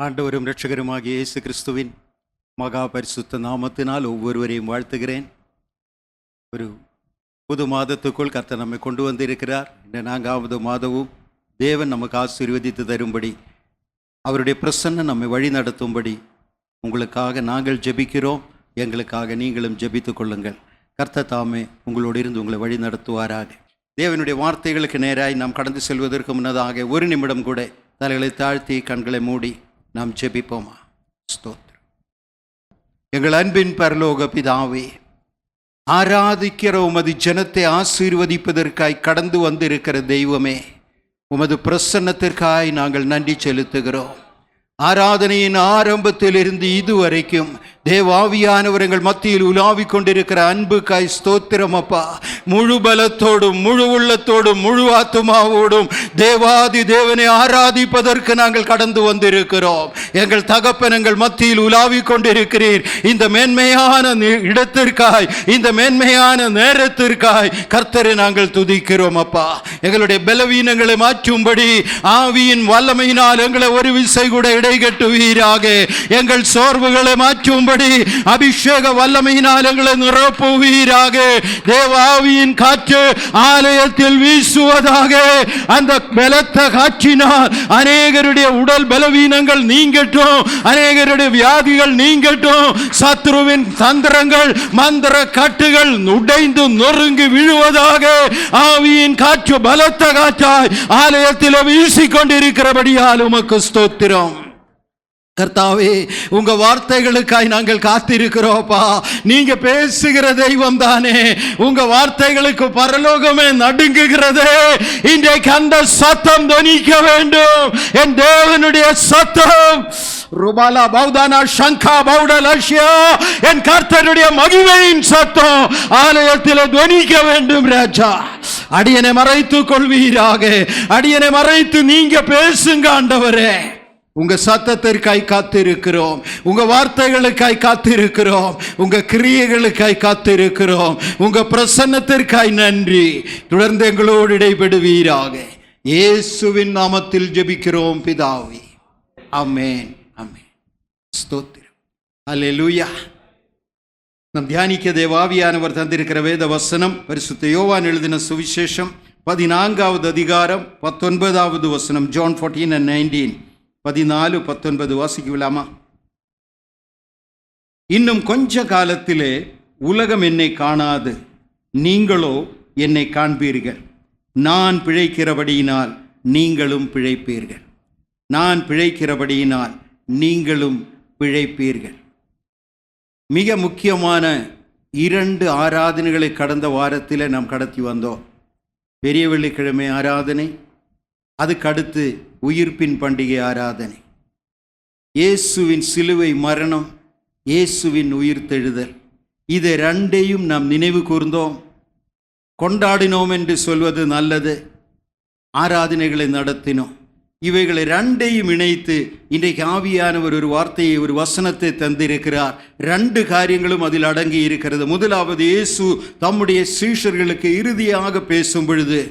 ஆண்டவரும் இரட்சகருமாகிய இயேசு கிறிஸ்துவின் மகா பரிசுத்த நாமத்தினால் ஒவ்வொருவரையும் வாழ்த்துகிறேன். ஒரு புது மாதத்துக்குள் கர்த்தர் நம்மை கொண்டு வந்திருக்கிறார். இந்த 4வது மாதமும் தேவன் நமக்கு ஆசீர்வதித்து தரும்படி, அவருடைய பிரசன்னம் நம்மை வழி நடத்தும்படி உங்களுக்காக நாங்கள் ஜெபிக்கிறோம். எங்களுக்காக நீங்களும் ஜெபித்து கொள்ளுங்கள். கர்த்தர் தாமே உங்களோடு இருந்து உங்களை வழி நடத்துவாராக. தேவனுடைய வார்த்தைகளுக்கு நேராய் நாம் கடந்து செல்வதற்கு முன்னதாக ஒரு நிமிடம் கூட தலைகளை தாழ்த்தி கண்களை மூடி நாம் ஜெபிப்போமா. ஸ்தோத்திரம். எங்கள் அன்பின் பரலோக பிதாவே, ஆராதிக்கிற உமது ஜனத்தை ஆசீர்வதிப்பதற்காய் கடந்து வந்திருக்கிற தெய்வமே, உமது பிரசன்னத்திற்காய் நாங்கள் நன்றி செலுத்துகிறோம். ஆராதனையின் ஆரம்பத்திலிருந்து இதுவரைக்கும் தேவாவியானவர் எங்கள் மத்தியில் உலாவிக் கொண்டிருக்கிற அன்புக்காய் ஸ்தோத்திரம் அப்பா. முழு பலத்தோடும் முழு உள்ளத்தோடும் முழு ஆத்துமாவோடும் தேவாதி தேவனை ஆராதிப்பதற்கு நாங்கள் கடந்து வந்திருக்கிறோம். எங்கள் தகப்பன் எங்கள் மத்தியில் உலாவிக் கொண்டிருக்கிறீர். இந்த மேன்மையான இடத்திற்காய், இந்த மேன்மையான நேரத்திற்காய் கர்த்தரை நாங்கள் துதிக்கிறோம் அப்பா. எங்களுடைய பலவீனங்களை மாற்றும்படி ஆவியின் வல்லமையினால் எங்களை ஒரு விசை கூட இடைகட்டுவீராக. எங்கள் சோர்வுகளை மாற்றும்படி அபிஷேக வல்லமையினால் எங்களை நிரப்புவீராக. தேவாவியின் காற்று ஆலயத்தில் வீசுவதாக. அந்த பலத்த காற்றினால் அநேகருடைய உடல் பலவீனங்கள் நீங்கட்டும், அநேகருடைய வியாதிகள் நீங்கட்டும், சத்ருவின் தந்திரங்கள் மந்திர கட்டுகள் உடைந்து நொறுங்கி விழுவதாக. ஆவியின் காற்று பலத்த காற்றாய் ஆலயத்தில் வீசிக்கொண்டிருக்கிறபடியால் உமக்கு ஸ்தோத்திரம். கர்த்தாவே, உங்க வார்த்தைகளுக்காய் நாங்கள் காத்திருக்கிறோப்பா. நீங்க பேசுகிற தெய்வம் தானே. உங்க வார்த்தைகளுக்கு பரலோகமே நடுங்குகிறது. இன்றைக்கு அந்த சத்தம் தொனிக்க வேண்டும். என் தேவனுடைய சத்தம் ருபாலா பௌதானா சங்கா பௌடலஷ்யா, என் கர்த்தருடைய மகிமையின் சத்தம் ஆலயத்தில் தொனிக்க வேண்டும் ராஜா. அடியனை மறைத்துக் கொள்வீராக. அடியனை மறைத்து நீங்க பேசுங்க ஆண்டவரே. உங்க சத்தத்திற்காய் காத்திருக்கிறோம், உங்க வார்த்தைகளுக்காய் காத்திருக்கிறோம், உங்க கிரியைகளுக்காய் காத்திருக்கிறோம். உங்க பிரசன்னத்திற்காய் நன்றி. தொடர்ந்து எங்களோடு இடைபெடுவீராக. இயேசுவின் நாமத்தில் ஜெபிக்கிறோம் பிதாவே, ஆமென், ஆமென். ஸ்தோத்திரம். அல்லேலூயா. நாம் தியானிக்க தேவாவியானவர் தந்திருக்கிற வேத வசனம் பரிசுத்த யோவான் எழுதின சுவிசேஷம் 14வது அதிகாரம் 19வது வசனம். John 14:19. 14-19 வாசிக்கலாமா? இன்னும் கொஞ்ச காலத்திலே உலகம் என்னை காணாது, நீங்களோ என்னை காண்பீர்கள். நான் பிழைக்கிறபடியினால் நீங்களும் பிழைப்பீர்கள். நான் பிழைக்கிறபடியினால் நீங்களும் பிழைப்பீர்கள். மிக முக்கியமான 2 ஆராதனைகளை கடந்த வாரத்தில் நாம் கடத்தி வந்தோம். பெரிய வெள்ளிக்கிழமை ஆராதனை, அதுக்கடுத்து உயிர்ப்பின் பண்டிகை ஆராதனை. இயேசுவின் சிலுவை மரணம், இயேசுவின் உயிர்த்தெழுதல், இதை 2ஐயும் நாம் நினைவு கூர்ந்தோம், கொண்டாடினோம் என்று சொல்வது நல்லது. ஆராதனைகளை நடத்தினோம். இவைகளை 2ஐயும் இணைத்து இன்றைக்கு ஆவியானவர் ஒரு வார்த்தையை, ஒரு வசனத்தை தந்திருக்கிறார். 2 காரியங்களும் அதில் அடங்கி இருக்கிறது. முதலாவது, இயேசு தம்முடைய சீஷர்களுக்கு இறுதியாக பேசும் பொழுது,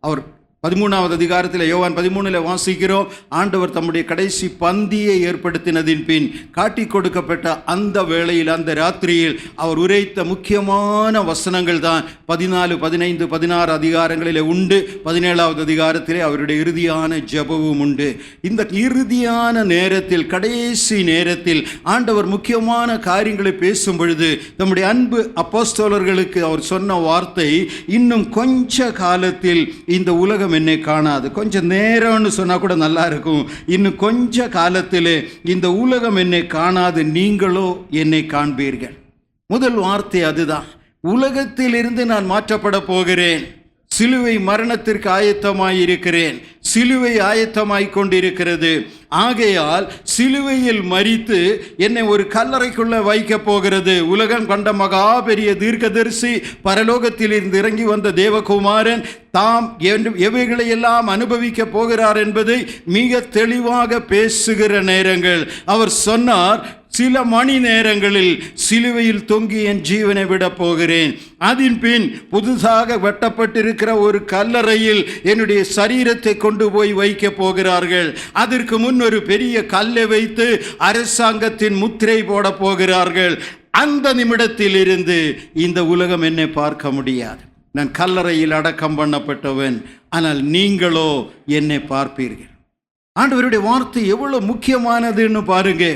அவர் 13வது அதிகாரத்தில் யோவான் 13 வாசிக்கிறோம். ஆண்டவர் தம்முடைய கடைசி பந்தியை ஏற்படுத்தினதின் பின் காட்டி கொடுக்கப்பட்ட அந்த வேளையில், அந்த ராத்திரியில் அவர் உரைத்த முக்கியமான வசனங்கள் தான் 14, 15, 16 அதிகாரங்களிலே உண்டு. 17வது அதிகாரத்திலே அவருடைய இறுதியான ஜெபமும் உண்டு. இந்த இறுதியான நேரத்தில், கடைசி நேரத்தில் ஆண்டவர் முக்கியமான காரியங்களை பேசும் பொழுது தம்முடைய அன்பு அப்போஸ்தலர்களுக்கு அவர் சொன்ன வார்த்தை, இன்னும் கொஞ்ச காலத்தில் இந்த உலகம் என்னை காணாது. கொஞ்சம் நேரம்னு சொன்னா கூட நல்லா இருக்கும். இன்னும் கொஞ்ச காலத்திலே இந்த உலகம் என்னை காணாது, நீங்களோ என்னை காண்பீர்கள். முதல் வார்த்தை அதுதான். உலகத்திலிருந்து நான் மாற்றப்பட போகிறேன். சிலுவை மரணத்திற்கு ஆயத்தமாயிருக்கிறேன். சிலுவை ஆயத்தமாய் கொண்டிருக்கிறது. ஆகையால் சிலுவையில் மரித்து என்னை ஒரு கல்லறைக்குள்ள வைக்க போகிறது. உலகம் கண்ட மகா பெரிய தீர்க்கதரிசி, பரலோகத்தில் இருந்து இறங்கி வந்த தேவகுமாரன் தாம் எவைகளை எல்லாம் அனுபவிக்க போகிறார் என்பதை மிக தெளிவாக பேசுகிற நேரங்கள். அவர் சொன்னார், சில மணி நேரங்களில் சிலுவையில் தொங்கி என் ஜீவனை விடப் போகிறேன். அதன் பின் புதுசாக வெட்டப்பட்டிருக்கிற ஒரு கல்லறையில் என்னுடைய சரீரத்தை கொண்டு போய் வைக்கப் போகிறார்கள். அதற்கு முன் ஒரு பெரிய கல்லை வைத்து அரசாங்கத்தின் முத்திரை போட போகிறார்கள். அந்த நிமிடத்தில் இருந்து இந்த உலகம் என்னை பார்க்க முடியாது. நான் கல்லறையில் அடக்கம் பண்ணப்பட்டவன், ஆனால் நீங்களோ என்னை பார்ப்பீர்கள். ஆண்டவருடைய வார்த்தை எவ்வளவு முக்கியமானதுன்னு பாருங்க.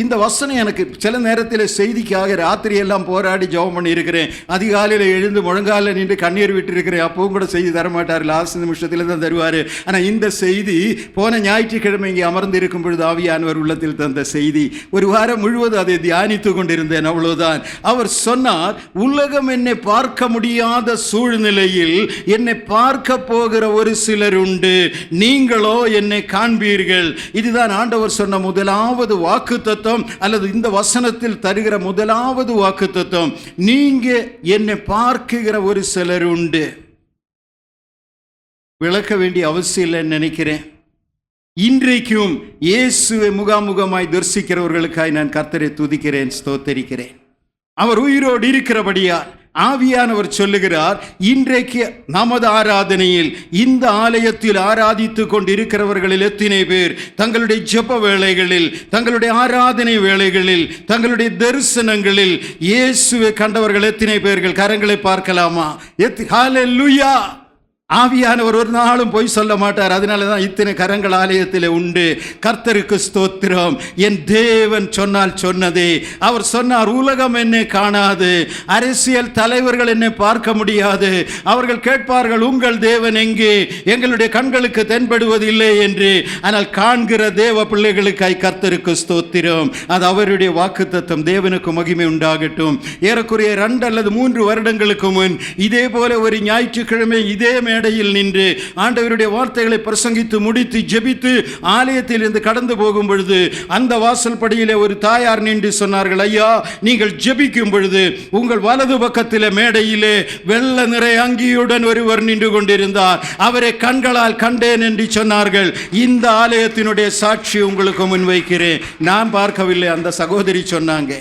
இந்த வசனம் எனக்கு சில நேரத்தில் செய்திக்காக ராத்திரியெல்லாம் போராடி ஜெபம் பண்ணியிருக்கிறேன். அதிகாலையில் எழுந்து முழங்காலில் நின்று கண்ணீர் விட்டுருக்கிறேன். அப்பவும் கூட செய்தி தரமாட்டார், லாஸ்ட் நிமிஷத்தில் தான் தருவார். ஆனால் இந்த செய்தி போன ஞாயிற்றுக்கிழமை இங்கே அமர்ந்து இருக்கும் பொழுது ஆவியானவர் உள்ளத்தில் தந்த செய்தி. ஒரு வாரம் முழுவதும் அதை தியானித்து கொண்டிருந்தேன். அவ்வளவுதான். அவர் சொன்னார், உலகம் என்னை பார்க்க முடியாத சூழ்நிலையில் என்னை பார்க்க போகிற ஒரு சிலர் உண்டு, நீங்களோ என்னை காண்பீர்கள். இதுதான் ஆண்டவர் சொன்ன முதலாவது வாக்குத்தத்தம், அல்லது இந்த வசனத்தில் தருகிற முதலாவது வாக்குத்தத்தம். நீங்க என்னை பார்க்குகிற ஒரு சிலர் உண்டு. விளக்க வேண்டிய அவசியம் இல்லைன்னு நினைக்கிறேன். இன்றைக்கும் இயேசுவை முகாமுகமாய் தரிசிக்கிறவர்களுக்காய் நான் கர்த்தரை துதிக்கிறேன், ஸ்தோத்தரிக்கிறேன். அவர் உயிரோடு இருக்கிறபடியால் ஆவியானவர் சொல்லுகிறார், இன்றைக்கு நமது ஆராதனையில் இந்த ஆலயத்தில் ஆராதித்து கொண்டிருக்கிறவர்களில் எத்தனை பேர் தங்களுடைய ஜெப வேளைகளில், தங்களுடைய ஆராதனை வேளைகளில், தங்களுடைய தரிசனங்களில் இயேசுவை கண்டவர்கள் எத்தனை பேர்கள்? கரங்களை பார்க்கலாமா? ஹல்லேலூயா! ஆவியானவர் ஒரு நாளும் பொய் சொல்ல மாட்டார். அதனால தான் இத்தனை கரங்கள் ஆலயத்தில் உண்டு. கர்த்தருக்கு ஸ்தோத்திரம். என் தேவன் சொன்னால் சொன்னதே. அவர் சொன்னார், உலகம் என்னை காணாது, அரசியல் தலைவர்கள் என்னை பார்க்க முடியாது. அவர்கள் கேட்பார்கள், உங்கள் தேவன் எங்கே? எங்களுடைய கண்களுக்கு தென்படுவதில்லை என்று. ஆனால் காண்கிற தேவ பிள்ளைகளுக்காய் கர்த்தருக்கு ஸ்தோத்திரம். அது அவருடைய வாக்குத்தத்தம். தேவனுக்கு மகிமை உண்டாகட்டும். ஏறக்குறைய 2 அல்லது 3 வருடங்களுக்கு முன் இதே போல ஒரு ஞாயிற்றுக்கிழமை இதே மேடையில் நின்று ஆண்டவருடைய வார்த்தைகளை பிரசங்கித்து முடித்து ஜெபித்து ஆலயத்தில் இருந்து கடந்து போகும் பொழுது அந்த வாசல் படியிலே ஒரு தாயார் நின்று சொன்னார்கள், ஐயா, நீங்கள் ஜெபிக்கும் பொழுது உங்கள் வலது பக்கத்திலே மேடையிலே வெள்ளை நிறை அங்கியுடன் ஒருவர் நின்று கொண்டிருந்தார். அவரை கண்களால் கண்டேன் என்று சொன்னார்கள். இந்த ஆலயத்தினுடைய சாட்சி உங்களுக்கு முன்வைக்கிறேன். நான் பார்க்கவில்லை, அந்த சகோதரி சொன்னாங்க.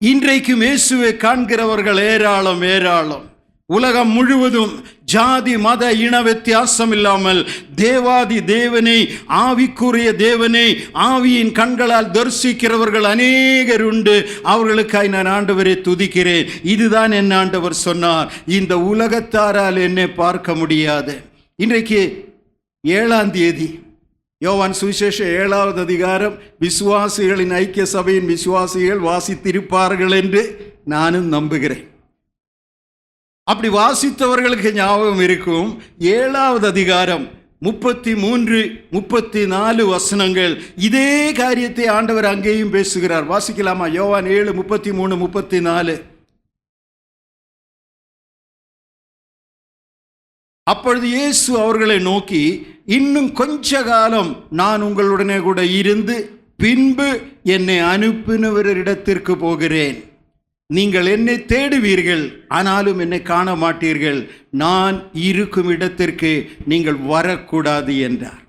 இன்றைக்கும் இயேசுவை காண்கிறவர்கள் ஏராளம் ஏராளம். உலகம் முழுவதும் ஜாதி மத இன வித்தியாசம் இல்லாமல் தேவாதி தேவனை, ஆவிக்குரிய தேவனை ஆவியின் கண்களால் தரிசிக்கிறவர்கள் அநேகர் உண்டு. அவர்களுக்காய் நான் ஆண்டவரை துதிக்கிறேன். இதுதான் என் ஆண்டவர் சொன்னார், இந்த உலகத்தாரால் என்னை பார்க்க முடியாது. இன்றைக்கு 7ஆம் தேதி, யோவான் சுவிசேஷம் 7வது அதிகாரம் விசுவாசிகளின் ஐக்கிய சபையின் விசுவாசிகள் வாசித்திருப்பார்கள் என்று நானும் நம்புகிறேன். அப்படி வாசித்தவர்களுக்கு ஞாபகம் இருக்கும். 7வது அதிகாரம் 33, 34 வசனங்கள் இதே காரியத்தை ஆண்டவர் அங்கேயும் பேசுகிறார். வாசிக்கலாமா? யோவான் 7, 33, 34. அப்பொழுது இயேசு அவர்களை நோக்கி, இன்னும் கொஞ்ச காலம் நான் உங்களுடனே கூட இருந்து பின்பு என்னை அனுப்பினவரிடத்திற்கு போகிறேன். நீங்கள் என்னை தேடுவீர்கள், ஆனாலும் என்னை காண மாட்டீர்கள். நான் இருக்கும் இடத்திற்கு நீங்கள் வரக்கூடாது என்றார்.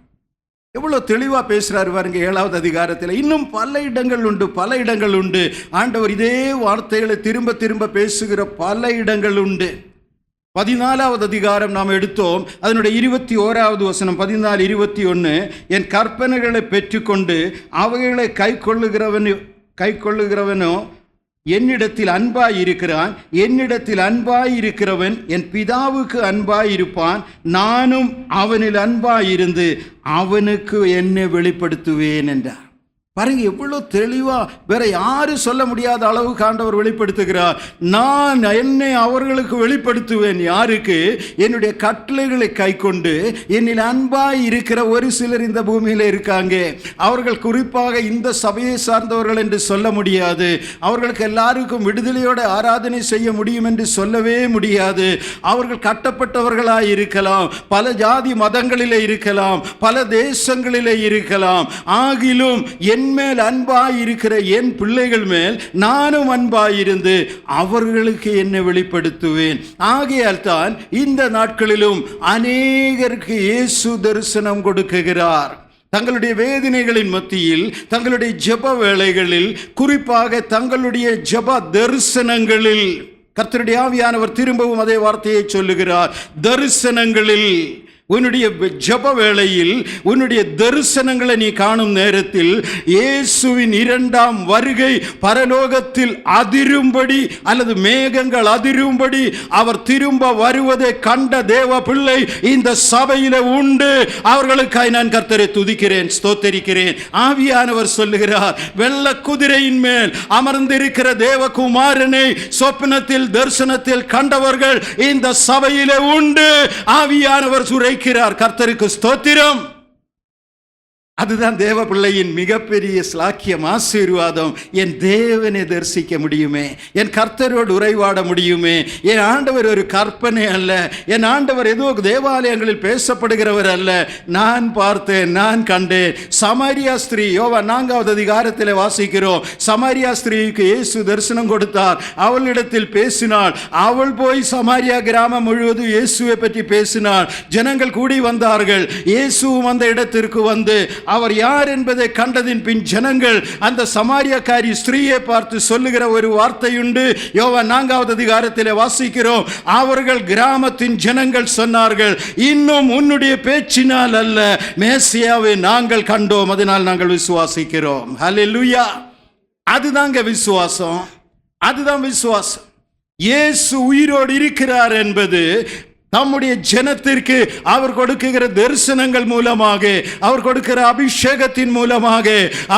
எவ்வளோ தெளிவாக பேசுகிறார் பாருங்க. 7வது அதிகாரத்தில் இன்னும் பல இடங்கள் உண்டு. ஆண்டவர் இதே வார்த்தைகளை திரும்ப திரும்ப பேசுகிற பல இடங்கள் உண்டு. 14வது அதிகாரம் நாம் எடுத்தோம். அதனுடைய 21வது வசனம் 14, 21. என் கற்பனைகளை பெற்றுக்கொண்டு அவைகளை கைக்கொள்ளுகிறவனோ என்னிடத்தில் அன்பாயிருக்கிறான். என்னிடத்தில் அன்பாயிருக்கிறவன் என் பிதாவுக்கு அன்பாயிருப்பான். நானும் அவனில் அன்பாயிருந்து அவனுக்கு என்னை வெளிப்படுத்துவேன் என்றார். பாருங்க, எவ்வளோ தெளிவா வேற யாரும் சொல்ல முடியாத அளவுக்கு ஆண்டவர் வெளிப்படுத்துகிறார். நான் என்னை அவர்களுக்கு வெளிப்படுத்துவேன். யாருக்கு? என்னுடைய கட்டளைகளை கை கொண்டு என்னில் அன்பாய் இருக்கிற ஒரு சிலர் இந்த பூமியில் இருக்காங்க. அவர்கள் குறிப்பாக இந்த சபையை சார்ந்தவர்கள் என்று சொல்ல முடியாது. அவர்களுக்கு எல்லாருக்கும் விடுதலையோடு ஆராதனை செய்ய முடியும் என்று சொல்லவே முடியாது. அவர்கள் கட்டப்பட்டவர்களாய் இருக்கலாம், பல ஜாதி மதங்களிலே இருக்கலாம், பல தேசங்களிலே இருக்கலாம். ஆகிலும் மேல் அன்பாயிருக்கிற என் பிள்ளைகள் மேல் நானும் அன்பாயிருந்து அவர்களுக்கு என்னை வெளிப்படுத்துவேன். ஆகையால் தான் இந்த நாட்களிலும் அநேகருக்கு இயேசு தரிசனம் கொடுக்குகிறார். தங்களுடைய வேதனைகளின் மத்தியில், தங்களுடைய ஜெப வேளைகளில், குறிப்பாக தங்களுடைய ஜெப தரிசனங்களில், கர்த்தருடைய ஆவியானவர் திரும்பவும் அதே வார்த்தையை சொல்லுகிறார், தரிசனங்களில், உன்னுடைய ஜெப வேளையில், உன்னுடைய தரிசனங்களை நீ காணும் நேரத்தில் இயேசுவின் இரண்டாம் வருகை பரலோகத்தில் அதிரும்படி அல்லது மேகங்கள் அதிரும்படி அவர் திரும்ப வருவதை கண்ட தேவ பிள்ளை இந்த சபையில உண்டு. அவர்களுக்காய் நான் கர்த்தரை துதிக்கிறேன், ஸ்தோத்தரிக்கிறேன். ஆவியானவர் சொல்லுகிறார், வெள்ள குதிரையின் மேல் அமர்ந்திருக்கிற தேவகுமாரனை சொப்பனத்தில் தரிசனத்தில் கண்டவர்கள் இந்த சபையில உண்டு. ஆவியானவர் சுரை கர்த்தருக்கு ஸ்தோத்திரம். அதுதான் தேவ பிள்ளையின் மிகப்பெரிய ஸ்லாக்கியம், ஆசீர்வாதம். என் தேவனை தரிசிக்க முடியுமே, என் கர்த்தரோடு உரைவாட முடியுமே. என் ஆண்டவர் ஒரு கற்பனை அல்ல, என் ஆண்டவர் ஏதோ தேவாலயங்களில் பேசப்படுகிறவர் அல்ல. நான் பார்த்தேன், நான் கண்டேன். சமாரியா ஸ்திரீ, யோவான் 4வது அதிகாரத்தில் வாசிக்கிறோம். சமாரியா ஸ்திரீக்கு இயேசு தரிசனம் கொடுத்தார், அவளிடத்தில் பேசினாள். அவள் போய் சமாரியா கிராமம் முழுவதும் இயேசுவை பற்றி பேசினாள். ஜனங்கள் கூடி வந்தார்கள். இயேசுவும் அந்த இடத்திற்கு வந்து அவர் யார் என்பதை கண்டதின் பின் ஜனங்கள் அந்த சமாரியக்காரி ஸ்திரீயை பார்த்து சொல்லுகிற ஒரு வார்த்தையுண்டு. யோவான் 4வது அதிகாரத்தில் வாசிக்கிறோம். அவர்கள் கிராமத்தின் ஜனங்கள் சொன்னார்கள், இன்னும் உன்னுடைய பேச்சினால் அல்ல, மேசியாவை நாங்கள் கண்டோம், அதனால் நாங்கள் விசுவாசிக்கிறோம். ஹல்லேலூயா. அதுதாங்க விசுவாசம், அதுதான் விசுவாசம். இயேசு உயிரோடு இருக்கிறார் என்பது நம்முடைய ஜனத்திற்கு அவர் கொடுக்கிற தரிசனங்கள் மூலமாக, அவர் கொடுக்கிற அபிஷேகத்தின் மூலமாக,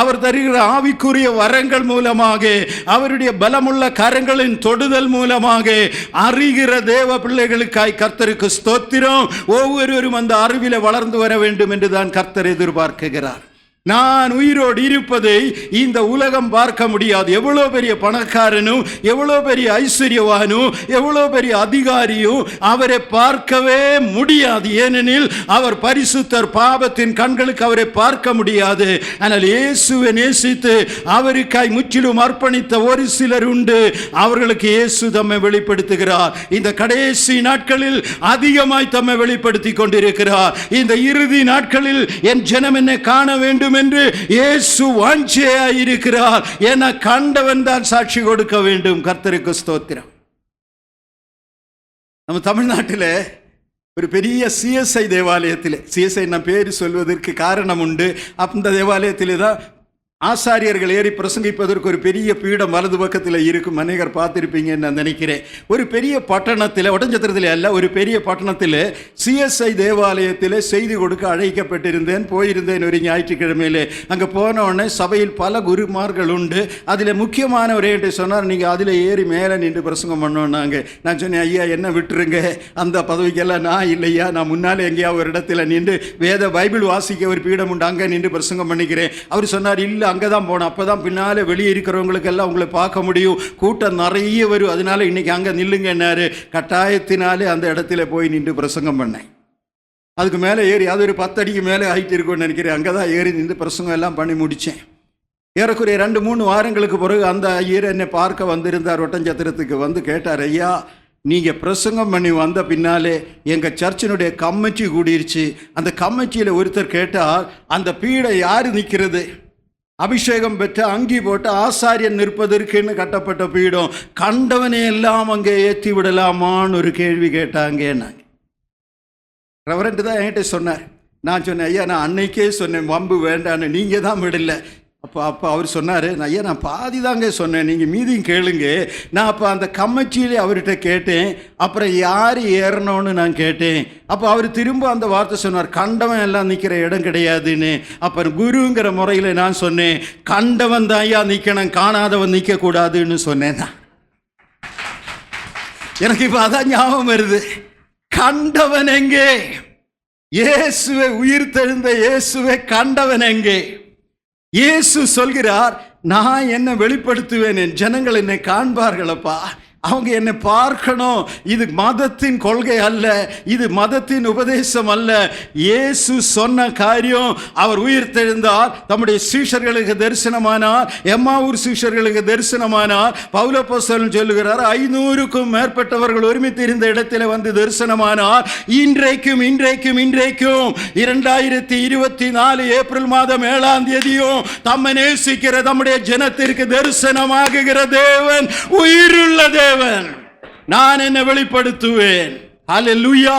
அவர் தருகிற ஆவிக்குரிய வரங்கள் மூலமாக, அவருடைய பலமுள்ள கரங்களின் தொடுதல் மூலமாக அறிகிற தேவ பிள்ளைகளுக்காய் கர்த்தருக்கு ஸ்தோத்திரம். ஒவ்வொருவரும் அந்த அறிவில வளர்ந்து வர வேண்டும் என்றுதான் கர்த்தர் எதிர்பார்க்கிறார். நான் உயிரோடு இருப்பதை இந்த உலகம் பார்க்க முடியாது. எவ்வளோ பெரிய பணக்காரனும், எவ்வளோ பெரிய ஐஸ்வர்யவானும், எவ்வளோ பெரிய அதிகாரியும் அவரை பார்க்கவே முடியாது. ஏனெனில் அவர் பரிசுத்தர், பாவத்தின் கண்களுக்கு அவரை பார்க்க முடியாது. ஆனால் இயேசுவை நேசித்து அவருக்காய் முற்றிலும் அர்ப்பணித்த ஒரு சிலர் உண்டு. அவர்களுக்கு இயேசு தம்மை வெளிப்படுத்துகிறார். இந்த கடைசி நாட்களில் அதிகமாய் தம்மை வெளிப்படுத்தி கொண்டிருக்கிறார். இந்த இறுதி நாட்களில் என் ஜனம் என்னை காண வேண்டும் என்று இயேசு வாஞ்சையாய் இருக்கிறார். என கண்டவன் தான் சாட்சி கொடுக்க வேண்டும். கர்த்தருக்கு ஸ்தோத்திரம். நம்ம தமிழ்நாட்டில் ஒரு பெரிய சிஎஸ்ஐ தேவாலயத்தில், சிஎஸ்ஐ நான் பேர் சொல்வதற்கு காரணம் உண்டு. அந்த தேவாலயத்தில் தான் ஆசாரியர்கள் ஏறி பிரசங்கிப்பதற்கு ஒரு பெரிய பீடம் வலது பக்கத்தில் இருக்கும். அநேகர் பார்த்துருப்பீங்கன்னு நான் நினைக்கிறேன். ஒரு பெரிய பட்டணத்தில், ஒட்டஞ்சத்திரத்தில் அல்ல, ஒரு பெரிய பட்டணத்தில் சிஎஸ்ஐ தேவாலயத்தில் செய்தி கொடுக்க அழைக்கப்பட்டிருந்தேன். போயிருந்தேன் ஒரு ஞாயிற்றுக்கிழமையிலே. அங்கே போன உடனே சபையில் பல குருமார்கள் உண்டு. அதில் முக்கியமானவர் என்று சொன்னார், நீங்கள் அதில் ஏறி மேலே நின்று பிரசங்கம் பண்ணோன்னாங்க. நான் சொன்னேன், ஐயா என்ன விட்டுருங்க, அந்த பதவிக்கெல்லாம் நான் இல்லையா, நான் முன்னாலே எங்கேயாவது ஒரு இடத்துல நின்று வேத பைபிள் வாசிக்க ஒரு பீடம் உண்டு, அங்கே நின்று பிரசங்கம் பண்ணிக்கிறேன். அவர் சொன்னார், இல்லை அங்கே தான் போனோம், அப்போ தான் பின்னாலே வெளியே இருக்கிறவங்களுக்கெல்லாம் உங்களை பார்க்க முடியும், கூட்டம் நிறைய வரும், அதனால இன்னைக்கு அங்கே நில்லுங்கன்னாரு. கட்டாயத்தினாலே அந்த இடத்துல போய் நின்று பிரசங்கம் பண்ணேன். அதுக்கு மேலே ஏறி, அது ஒரு 10 அடிக்கு மேலே ஆகிட்டு இருக்கும்னு நினைக்கிறேன். அங்கே தான் ஏறி நின்று பிரசங்கம் எல்லாம் பண்ணி முடித்தேன். ஏறக்குறைய 2-3 வாரங்களுக்கு பிறகு அந்த ஐயர் என்னை பார்க்க வந்திருந்தார். ஒட்டஞ்சத்திரத்துக்கு வந்து கேட்டார், ஐயா நீங்கள் பிரசங்கம் பண்ணி வந்த பின்னாலே எங்கள் சர்ச்சினுடைய கமிட்டி கூடிருச்சு. அந்த கமிட்டியில் ஒருத்தர் கேட்டால், அந்த பீடை யார் நிற்கிறது? அபிஷேகம் பெற்ற அங்கி போட்டு ஆசாரியன் நிற்பதற்குன்னு கட்டப்பட்ட பீடம், கண்டவனை எல்லாம் அங்கே ஏற்றி விடலாமான்னு ஒரு கேள்வி கேட்டாங்க. நான் ரெவரண்ட் தான் என்கிட்ட சொன்னார். நான் சொன்னேன், ஐயா நான் அன்னைக்கே சொன்னேன் வம்பு வேண்டான்னு, நீங்கள் தான் விடலை. அப்போ அவர் சொன்னார், ஐயா நான் பாதி தாங்க சொன்னேன், நீங்கள் மீதியும் கேளுங்க. நான் அப்போ அந்த கமிட்டியிலே அவர்கிட்ட கேட்டேன், அப்புறம் யார் ஏறணும்னு நான் கேட்டேன். அப்போ அவர் திரும்ப அந்த வார்த்தை சொன்னார், கண்டவன் எல்லாம் நிற்கிற இடம் கிடையாதுன்னு. அப்புறம் குருங்கிற முறையில் நான் சொன்னேன், கண்டவன் தான் ஐயா நிற்கணும், காணாதவன் நிற்கக்கூடாதுன்னு சொன்னேன். எனக்கு இப்போ அதான் ஞாபகம் வருது. கண்டவன் எங்கே? இயேசுவை, உயிர் தெழுந்த இயேசுவை கண்டவன் எங்கே? இயேசு சொல்கிறார், நான் என்ன வெளிப்படுத்துவேன், என் ஜனங்கள் என்னை காண்பார்களப்பா. அவங்க என்னை பார்க்கணும். இது மதத்தின் கொள்கை அல்ல, இது மதத்தின் உபதேசம் அல்ல. இயேசு சொன்ன காரியம். அவர் உயிர்த்தெழுந்தார், தம்முடைய சீஷர்களுக்கு தரிசனமானார், எம்மாவூர் சீஷர்களுக்கு தரிசனமானார். பவுல் அப்போஸ்தலன் சொல்லுகிறார், 500க்கும் மேற்பட்டவர்கள் ஒருமித்து இருந்த இடத்துல வந்து தரிசனமானார். இன்றைக்கும் 2024 ஏப்ரல் மாதம் 7ஆம் தேதியும் தம்மை நேசிக்கிற தம்முடைய ஜனத்திற்கு தரிசனமாகுகிற தேவன் உயிருள்ள தேவன். நான் என்ன வெளிப்படுத்துவேன். ஹல்லேலூயா.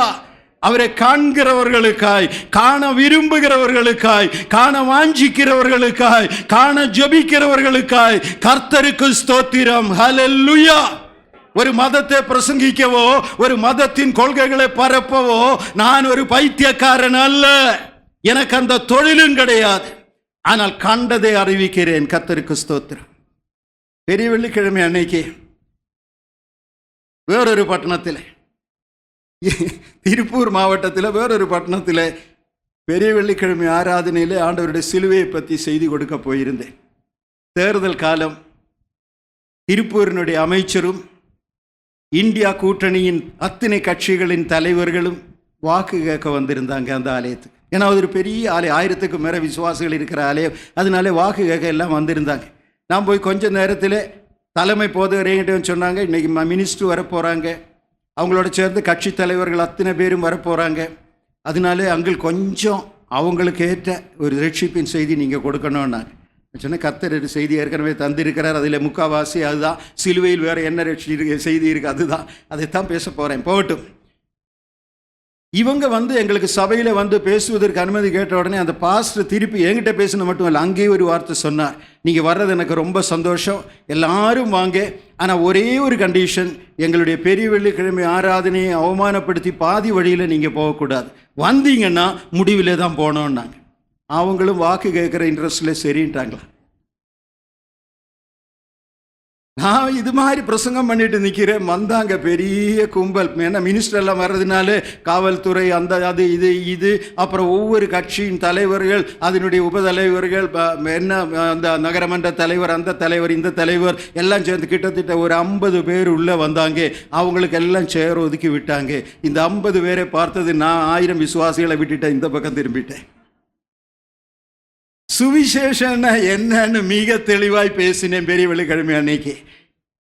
அவரை காண்கிறவர்களுக்காய், காண விரும்புகிறவர்களுக்காய், காண வாஞ்சிக்கிறவர்களுக்காய், காண ஜெபிக்கிறவர்களுக்காய் கர்த்தருக்கு ஸ்தோத்திரம். ஹல்லேலூயா. ஒரு மதத்தை பிரசங்கிக்கவோ, ஒரு மதத்தின் கொள்கைகளை பரப்பவோ நான் ஒரு பைத்தியக்காரன் அல்ல. எனக்கு அந்த தொழிலும் கிடையாது. ஆனால் கண்டதை அறிவிக்கிறேன். கர்த்தருக்கு ஸ்தோத்திரம். பெரிய வெள்ளிக்கிழமை அன்னைக்கு வேறொரு பட்டணத்தில், திருப்பூர் மாவட்டத்தில் வேறொரு பட்டணத்தில் பெரிய வெள்ளிக்கிழமை ஆராதனையில் ஆண்டவருடைய சிலுவையை பற்றி செய்தி கொடுக்க போயிருந்தேன். தேர்தல் காலம். திருப்பூரினுடைய அமைச்சரும் இந்தியா கூட்டணியின் அத்தனை கட்சிகளின் தலைவர்களும் வாக்கு கேட்க வந்திருந்தாங்க அந்த ஆலயத்துக்கு. ஏன்னா அது ஒரு பெரிய ஆலயம், 1000க்கும் மேலே விசுவாசிகள் இருக்கிற ஆலயம். அதனால வாக்கு கேட்க எல்லாம் வந்திருந்தாங்க. நான் போய் கொஞ்ச நேரத்தில் தலைமை போதகர்கிட்ட சொன்னாங்க, இன்றைக்கி மினிஸ்டர் வரப்போகிறாங்க, அவங்களோட சேர்ந்து கட்சி தலைவர்கள் அத்தனை பேரும் வரப்போகிறாங்க. அதனால அங்கே கொஞ்சம் அவங்களுக்கு ஏற்ற ஒரு ரட்சிப்பின் செய்தி நீங்கள் கொடுக்கணும்னாங்க. சொன்ன கர்த்தர் செய்தி ஏற்கனவே தந்திருக்கிறார், அதில் முக்கால்வாசி அதுதான். சிலுவையில் வேறு என்ன செய்தி இருக்குது, அதுதான். அதைத்தான் பேச போகிறேன். போகட்டும். இவங்க வந்து எங்களுக்கு சபையில் வந்து பேசுவதற்கு அனுமதி கேட்ட உடனே அந்த பாஸ்டர் திருப்பி என்கிட்ட பேசின மட்டும் இல்லை, அங்கேயே ஒரு வார்த்தை சொன்னார். நீங்கள் வர்றது எனக்கு ரொம்ப சந்தோஷம், எல்லாரும் வாங்க. ஆனால் ஒரே ஒரு கண்டிஷன், எங்களுடைய பெரிய வெள்ளிக்கிழமை ஆராதனையை அவமானப்படுத்தி பாதி வழியில் நீங்கள் போகக்கூடாது, வந்தீங்கன்னா முடிவில் தான் போனோன்னாங்க. அவங்களும் வாக்கு கேட்குற இன்ட்ரெஸ்டில் சரின்ட்டாங்களா. நான் இது மாதிரி பிரசங்கம் பண்ணிட்டு நிற்கிறேன். வந்தாங்க பெரிய கும்பல். ஏன்னா மினிஸ்டர் எல்லாம் வர்றதுனால காவல்துறை, அந்த அது இது அப்புறம் ஒவ்வொரு கட்சியின் தலைவர்கள், அதனுடைய உபதலைவர்கள், என்ன அந்த நகரமன்ற தலைவர், அந்த தலைவர், இந்த தலைவர் எல்லாம் சேர்ந்து கிட்டத்தட்ட ஒரு 50 பேர் உள்ளே வந்தாங்க. அவங்களுக்கு எல்லாம் சேர் ஒதுக்கி விட்டாங்க. இந்த 50 பேரை பார்த்தது நான் 1000 விசுவாசிகளை விட்டுட்டேன், இந்த பக்கம் திரும்பிட்டேன். சுவிசேஷம் என்னன்னு மிக தெளிவாய் பேசினேன் பெரிய வெள்ளிக்கிழமை அன்னைக்கு.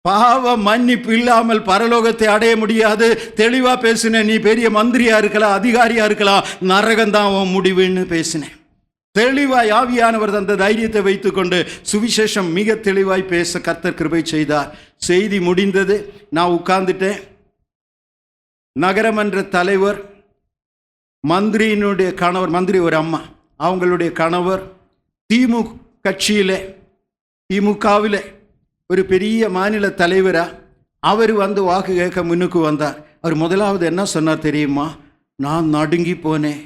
பாவ மன்னிப்பு இல்லாமல் பரலோகத்தை அடைய முடியாது. தெளிவா பேசினேன். நீ பெரிய மந்திரியா இருக்கலாம், அதிகாரியா இருக்கலாம், நரகம்தான் உன் முடிவுன்னு பேசினேன். தெளிவாய் ஆவியானவர் அந்த தைரியத்தை வைத்துக்கொண்டு சுவிசேஷம் மிக தெளிவாய் பேச கர்த்தர் கிருபை செய்தார். செய்தி முடிந்தது. நான் உட்கார்ந்துட்டேன். நகரமன்ற தலைவர், மந்திரியினுடைய கணவர், மந்திரி ஒரு அம்மா, அவங்களுடைய கணவர் திமுக கட்சியில், திமுகவில் ஒரு பெரிய மாநில தலைவராக அவர் வந்து வாக்கு கேட்க முன்னுக்கு வந்தார். அவர் முதலாவது என்ன சொன்னார் தெரியுமா? நான் நடுங்கி போனேன்,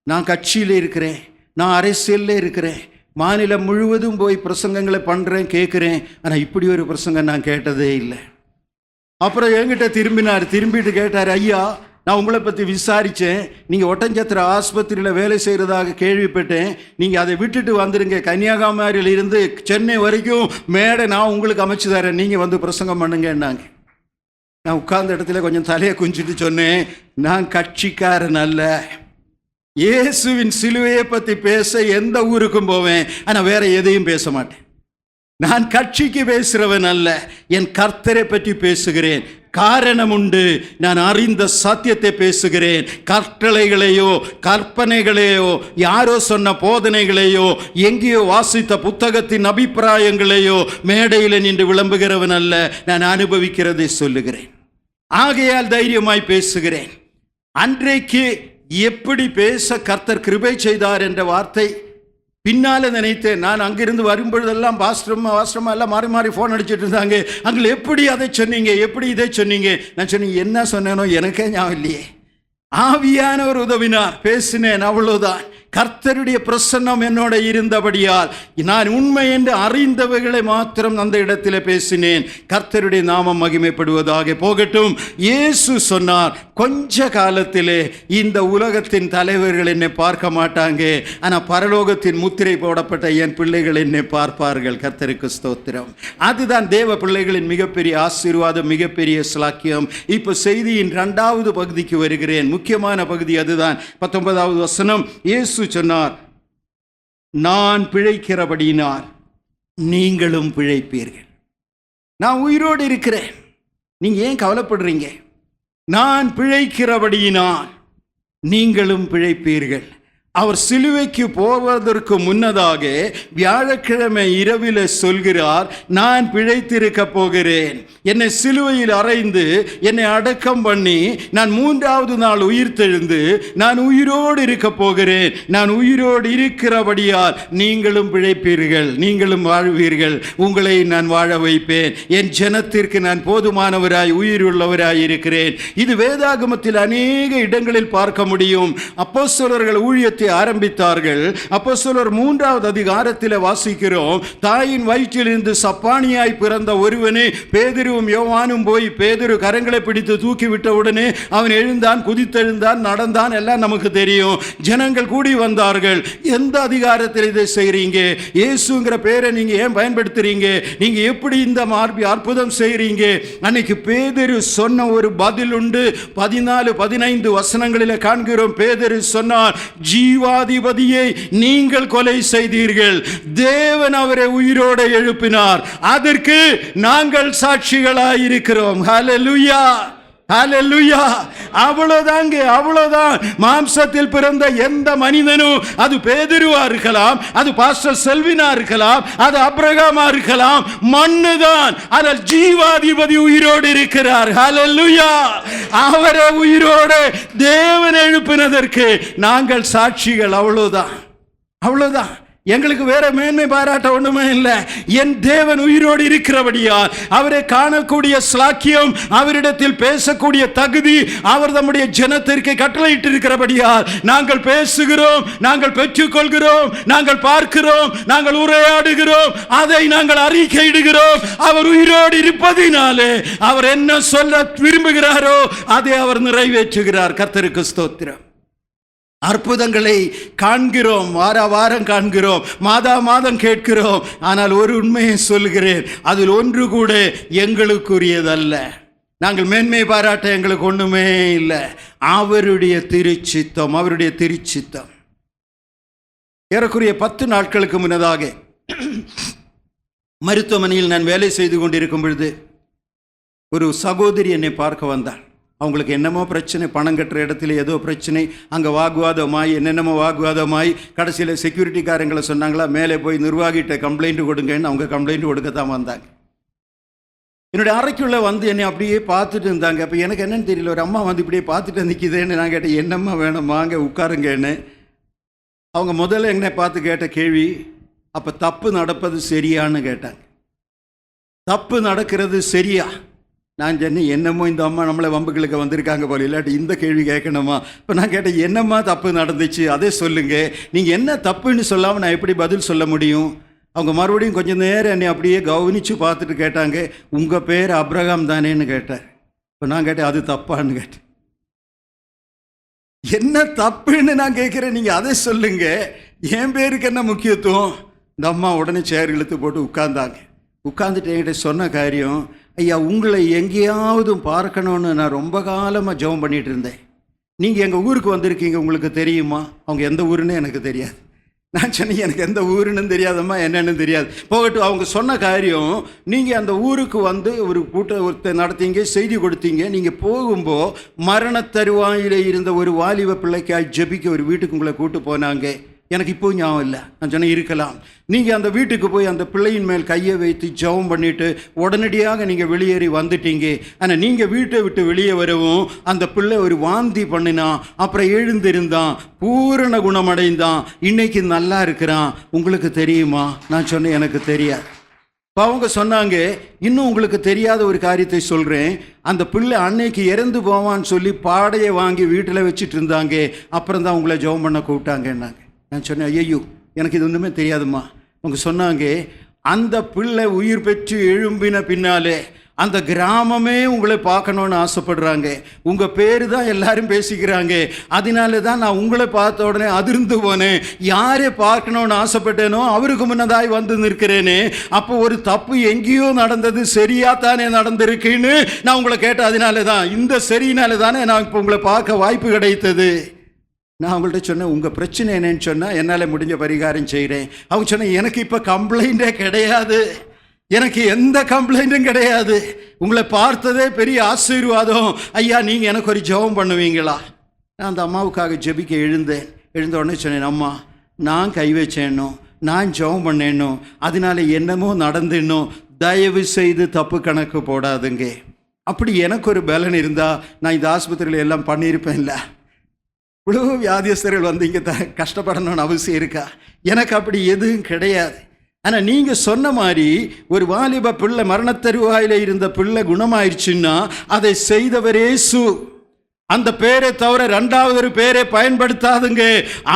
நான் கட்சியில் இருக்கிறேன், நான் அரசியலில் இருக்கிறேன், மாநிலம் முழுவதும் போய் பிரசங்கங்களை பண்ணுறேன், கேட்குறேன், ஆனால் இப்படி ஒரு பிரசங்கம் நான் கேட்டதே இல்லை. அப்புறம் என்கிட்ட திரும்பிட்டு கேட்டார், ஐயா நான் உங்களை பற்றி விசாரித்தேன், நீங்கள் ஒட்டஞ்சத்திர ஆஸ்பத்திரியில் வேலை செய்கிறதாக கேள்விப்பட்டேன், நீங்கள் அதை விட்டுட்டு வந்துடுங்க, கன்னியாகுமரியில் இருந்து சென்னை வரைக்கும் மேடை நான் உங்களுக்கு அமைச்சு தரேன், நீங்கள் வந்து பிரசங்கம் பண்ணுங்கன்னாங்க. நான் உட்கார்ந்த இடத்துல கொஞ்சம் தலையை குஞ்சிட்டு சொன்னேன், நான் கட்சிக்காரன் அல்ல, இயேசுவின் சிலுவையை பற்றி பேச எந்த ஊருக்கும் போவேன், ஆனால் வேற எதையும் பேச மாட்டேன். நான் கட்சிக்கு பேசுகிறவன் அல்ல, என் கர்த்தரை பற்றி பேசுகிறேன். காரணம் உண்டு, நான் அறிந்த சத்தியத்தை பேசுகிறேன். கட்டளைகளையோ கற்பனைகளையோ யாரோ சொன்ன போதனைகளையோ எங்கேயோ வாசித்த புத்தகத்தின் அபிப்பிராயங்களையோ மேடையில் நின்று விளம்புகிறவன் அல்ல, நான் அனுபவிக்கிறதை சொல்லுகிறேன். ஆகையால் தைரியமாய் பேசுகிறேன். அன்றைக்கு எப்படி பேச கர்த்தர் கிருபை செய்தார் என்ற வார்த்தை பின்னால் நினைத்தேன். நான் அங்கிருந்து வரும்பொழுதெல்லாம் பாஸ்டர்மா எல்லாம் மாறி மாறி ஃபோன் அடிச்சுட்டு இருந்தாங்க. அங்கே எப்படி அதை சொன்னீங்க, எப்படி இதை சொன்னீங்க? நான் சொன்னீங்க என்ன சொன்னேனோ எனக்கே ஞாபகம் இல்லையே. ஆவியானவர் உதவினார், பேசினேன், அவ்வளோதான். கர்த்தருடைய பிரசன்னம் என்னோட இருந்தபடியால் நான் உண்மை என்று அறிந்தவைகளை மாத்திரம் அந்த இடத்தில் பேசினேன். கர்த்தருடைய நாமம் மகிமைப்படுவதாக போகட்டும். இயேசு சொன்னார், கொஞ்ச காலத்திலே இந்த உலகத்தின் தலைவர்கள் என்னை பார்க்க மாட்டாங்க, ஆனால் பரலோகத்தின் முத்திரை போடப்பட்ட என் பிள்ளைகள் என்னை பார்ப்பார்கள். கர்த்தருக்கு ஸ்தோத்திரம். அதுதான் தேவ பிள்ளைகளின் மிகப்பெரிய ஆசீர்வாதம், மிகப்பெரிய ஸ்லாக்கியம். இப்போ செய்தியின் 2வது பகுதிக்கு வருகிறேன். முக்கியமான பகுதி அதுதான். 19வது வசனம். இயேசு சொன்னார், நான் பிழைக்கிறபடியினால் நீங்களும் பிழைப்பீர்கள். நான் உயிரோடு இருக்கிறேன், நீங்க ஏன் கவலைப்படுறீங்க? நான் பிழைக்கிறபடியினால் நீங்களும் பிழைப்பீர்கள். அவர் சிலுவைக்கு போவதற்கு முன்னதாக வியாழக்கிழமை இரவில் சொல்கிறார், நான் பிழைத்திருக்க போகிறேன். என்னை சிலுவையில் அறைந்து என்னை அடக்கம் பண்ணி நான் 3வது நாள் உயிர்த்தெழுந்து நான் உயிரோடு இருக்க போகிறேன். நான் உயிரோடு இருக்கிறபடியால் நீங்களும் பிழைப்பீர்கள், நீங்களும் வாழ்வீர்கள். உங்களை நான் வாழ வைப்பேன். என் ஜனத்திற்கு நான் போதுமானவராய் உயிருள்ளவராய் இருக்கிறேன். இது வேதாகமத்தில் அநேக இடங்களில் பார்க்க முடியும். அப்போஸ்தலர்கள் ஊழியத்தை ஆரம்பித்தார்கள். அப்போஸ்தலர் 3வது அதிகாரத்தில் வாசிக்கிறோம், தாயின் வயிற்றிலிருந்து சப்பானியாய் பிறந்த ஒருவனே பேதுருவும் யோவானும் போய் பேதுரு கரங்களை பிடித்து தூக்கிவிட்ட உடனே அவன் எழுந்தான், குதித்தெழுந்தான், நடந்தான். எல்லாம் நமக்கு தெரியும். ஜனங்கள் கூடி வந்தார்கள். எந்த அதிகாரத்தில் இதை செய்றீங்க? இயேசுங்கிற பேரை நீங்க ஏன் பயன்படுத்துறீங்க? நீங்க எப்படி இந்த அற்புதம் செய்றீங்க? அன்னைக்கு பேதுரு சொன்ன ஒரு பதில் உண்டு. 14-15 வசனங்களில் காண்கிறோம். பேதுரு சொன்னார், ஜீவாதிபதியை நீங்கள் கொலை செய்தீர்கள், தேவன் அவரை உயிரோடு எழுப்பினார், அதற்கு நாங்கள் சாட்சிகளாய் இருக்கிறோம். ஹல்லேலூயா, ஹல்லேலூயா. அவ்வளவுதாங்க, அவ்வளவுதான். மாம்சத்தில் பிறந்த எந்த மனிதனும், அது பேதுருவா இருக்கலாம், அது பாஸ்டர் செல்வினா இருக்கலாம், அது அப்ரகாமா இருக்கலாம், மண்ணுதான். ஆனால் ஜீவாதிபதி உயிரோடு இருக்கிறார். ஹல்லேலூயா. அவரை உயிரோடு தேவன் எழுப்பினதற்கு நாங்கள் சாட்சிகள். அவ்வளவுதான், அவ்வளவுதான். எங்களுக்கு வேற மேன்மை பாராட்ட ஒண்ணுமே இல்லை. என் தேவன் உயிரோடு இருக்கிறபடியால் அவரை காணக்கூடிய ஸ்லாக்கியம், அவரிடத்தில் பேசக்கூடிய தகுதி அவர் நம்முடைய ஜனத்திற்கு கட்டளையிட்டு இருக்கிறபடியால் நாங்கள் பேசுகிறோம், நாங்கள் பெற்றுக்கொள்கிறோம், நாங்கள் பார்க்கிறோம், நாங்கள் உரையாடுகிறோம், அதை நாங்கள் அறிக்கையிடுகிறோம். அவர் உயிரோடு இருப்பதினாலே அவர் என்ன சொல்ல விரும்புகிறாரோ அதை அவர் நிறைவேற்றுகிறார். கர்த்தருக்கு ஸ்தோத்திரம். அற்புதங்களை காண்கிறோம், வார வாரம் காண்கிறோம், மாதா மாதம் கேட்கிறோம். ஆனால் ஒரு உண்மையை சொல்கிறேன், அதில் ஒன்று கூட எங்களுக்குரியதல்ல. நாங்கள் மேன்மை பாராட்ட எங்களுக்கு ஒன்றுமே இல்லை. அவருடைய திருச்சித்தம், அவருடைய திருச்சித்தம். ஏறக்குறைய 10 நாட்களுக்கு முன்னதாக மருத்துவமனையில் நான் வேலை செய்து கொண்டிருக்கும் பொழுது ஒரு சகோதரி என்னை பார்க்க வந்தாள். அவங்களுக்கு என்னமோ பிரச்சனை, பணம் கட்டுற இடத்துல ஏதோ பிரச்சனை, அங்கே வாக்குவாதமாய் என்னென்னமோ வாக்குவாதமாய் கடைசியில் செக்யூரிட்டிக்காரங்களை சொன்னாங்களா, மேலே போய் நிர்வாகிகிட்ட கம்ப்ளைண்ட் கொடுங்கன்னு. அவங்க கம்ப்ளைண்ட் கொடுக்கத்தான் வந்தாங்க. என்னுடைய அறைக்குள்ளே வந்து என்னை அப்படியே பார்த்துட்டு இருந்தாங்க. அப்போ எனக்கு என்னன்னு தெரியல, ஒரு அம்மா வந்து இப்படியே பார்த்துட்டு நிற்கிதேன்னு நான் கேட்டேன், என்னம்மா வேணும், வாங்க உட்காருங்கன்னு. அவங்க முதல்ல என்னை பார்த்து கேட்ட கேள்வி, அப்போ தப்பு நடப்பது சரியான்னு கேட்டாங்க. தப்பு நடக்கிறது சரியா? நான் சொன்னேன், என்னமோ இந்த அம்மா நம்மளை வம்புகளுக்கு வந்திருக்காங்க போல, இல்லாட்டி இந்த கேள்வி கேட்கணுமா? இப்போ நான் கேட்டேன், என்னம்மா தப்பு நடந்துச்சு அதே சொல்லுங்கள். நீங்கள் என்ன தப்புன்னு சொல்லாமல் நான் எப்படி பதில் சொல்ல முடியும்? அவங்க மறுபடியும் கொஞ்சம் நேரம் என்னை அப்படியே கவனித்து பார்த்துட்டு கேட்டாங்க, உங்கள் பேர் அப்ரகாம் தானேன்னு கேட்டார். இப்போ நான் கேட்டேன், அது தப்பான்னு கேட்டேன். என்ன தப்புன்னு நான் கேட்குறேன், நீங்கள் அதை சொல்லுங்க, என் பேருக்கு என்ன முக்கியத்துவம்? இந்த அம்மா உடனே சேர் இழுத்து போட்டு உட்கார்ந்தாங்க. உட்காந்துட்டு என்கிட்ட சொன்ன காரியம், ஐயா உங்களை எங்கேயாவது பார்க்கணுன்னு நான் ரொம்ப காலமாக ஜெபம் பண்ணிகிட்டு இருந்தேன். நீங்கள் எங்கள் ஊருக்கு வந்திருக்கீங்க, உங்களுக்கு தெரியுமா? அவங்க எந்த ஊருன்னு எனக்கு தெரியாது. நான் சொன்னேன், எனக்கு எந்த ஊருன்னு தெரியாதம்மா, என்னன்னு தெரியாது. போகட்டும், அவங்க சொன்ன காரியம், நீங்கள் அந்த ஊருக்கு வந்து ஒரு கூட்டத்தை நடத்தீங்க, செய்தி கொடுத்தீங்க. நீங்கள் போகும்போது மரண தருவாயில் இருந்த ஒரு வாலிப பிள்ளைக்காய் ஜெபிக்க ஒரு வீட்டுக்கு உங்களை கூட்டு போனாங்க. எனக்கு இப்போ ஞாபகம் இல்லை. நான் சொன்னேன், இருக்கலாம். நீங்கள் அந்த வீட்டுக்கு போய் அந்த பிள்ளையின் மேல் கையை வைத்து ஜெபம் பண்ணிவிட்டு உடனடியாக நீங்கள் வெளியேறி வந்துட்டீங்க. ஆனால் நீங்கள் வீட்டை விட்டு வெளியே வரவும் அந்த பிள்ளை ஒரு வாந்தி பண்ணினான், அப்புறம் எழுந்திருந்தான், பூரண குணமடைந்தான், இன்னைக்கு நல்லா இருக்கிறான். உங்களுக்கு தெரியுமா? நான் சொன்னேன், எனக்கு தெரியாது. இப்போ அவங்க சொன்னாங்க, இன்னும் உங்களுக்கு தெரியாத ஒரு காரியத்தை சொல்கிறேன். அந்த பிள்ளை அன்னைக்கு இறந்து போவான்னு சொல்லி பாடையை வாங்கி வீட்டில் வச்சுட்டு இருந்தாங்க, அப்புறம் தான் உங்களை ஜெபம் பண்ண கூப்பிட்டாங்கன்னாங்க. நான் சொன்னேன், ஐயோ எனக்கு இது ஒன்றுமே தெரியாதும்மா. அவங்க சொன்னாங்க, அந்த பிள்ளை உயிர் பெற்று எழும்பின பின்னாலே அந்த கிராமமே உங்களை பார்க்கணுன்னு ஆசைப்படுறாங்க. உங்கள் பேர் தான் எல்லாரும் பேசிக்கிறாங்க. அதனால தான் நான் உங்களை பார்த்த உடனே அதிர்ந்து போனேன். யாரை பார்க்கணுன்னு ஆசைப்பட்டேனோ அவருக்கு முன்னதாய் வந்து நிற்கிறேனே. அப்போ ஒரு தப்பு எங்கேயோ நடந்தது, சரியா தானே நடந்திருக்குன்னு நான் உங்களை கேட்டேன். அதனால தான், இந்த சரியினால தானே நான் இப்போ உங்களை பார்க்க வாய்ப்பு கிடைத்தது. நான் அவங்கள்ட்ட சொன்னேன், உங்கள் பிரச்சனை என்னன்னு சொன்னால் என்னால் முடிஞ்ச பரிகாரம் செய்கிறேன். அவங்க சொன்னேன், எனக்கு இப்போ கம்ப்ளைண்ட்டே கிடையாது, எனக்கு எந்த கம்ப்ளைண்ட்டும் கிடையாது. உங்களை பார்த்ததே பெரிய ஆசீர்வாதம். ஐயா நீங்கள் எனக்கு ஒரு ஜெபம் பண்ணுவீங்களா? நான் அந்த அம்மாவுக்காக ஜெபிக்க எழுந்த உடனே சொன்னேன், அம்மா நான் கை வச்சேனோ, நான் ஜெபம் பண்ணேனோ, அதனால என்னமோ நடந்துனோ, தயவு செய்து தப்பு கணக்கு போடாதுங்க. அப்படி எனக்கு ஒரு பலன் இருந்தால் நான் இந்த ஆஸ்பத்திரியில் எல்லாம் பண்ணியிருப்பேன்ல. இவ்வளோ வியாதியஸ்தர்கள் வந்து இங்கே கஷ்டப்படணும்னு அவசியம் இருக்கா? எனக்கு அப்படி எதுவும் கிடையாது. ஆனால் நீங்கள் சொன்ன மாதிரி ஒரு வாலிப பிள்ளை மரணத்தருவாயில் இருந்த பிள்ளை குணமாயிடுச்சுன்னா அதை செய்தவர் இயேசு. அந்த பேரை தவிர இரண்டாவது ஒரு பேரை பயன்படுத்தாதுங்க.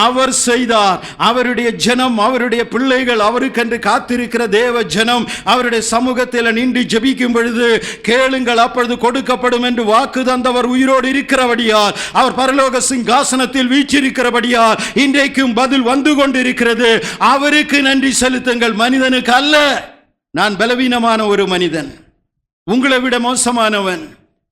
அவர் செய்தார். அவருடைய ஜனம், அவருடைய பிள்ளைகள், அவருக்கென்று காத்திருக்கிற தேவ ஜனம் அவருடைய சமூகத்தில் நின்று ஜெபிக்கும் பொழுது கேளுங்கள் அப்பொழுது கொடுக்கப்படும் என்று வாக்கு தந்தவர் உயிரோடு இருக்கிறபடியால், அவர் பரலோக சிங்காசனத்தில் வீற்றிருக்கிறபடியால் இன்றைக்கும் பதில் வந்து கொண்டிருக்கிறது. அவருக்கு நன்றி செலுத்துங்கள், மனிதனுக்கு அல்ல. நான் பலவீனமான ஒரு மனிதன், உங்களை விட மோசமானவன்.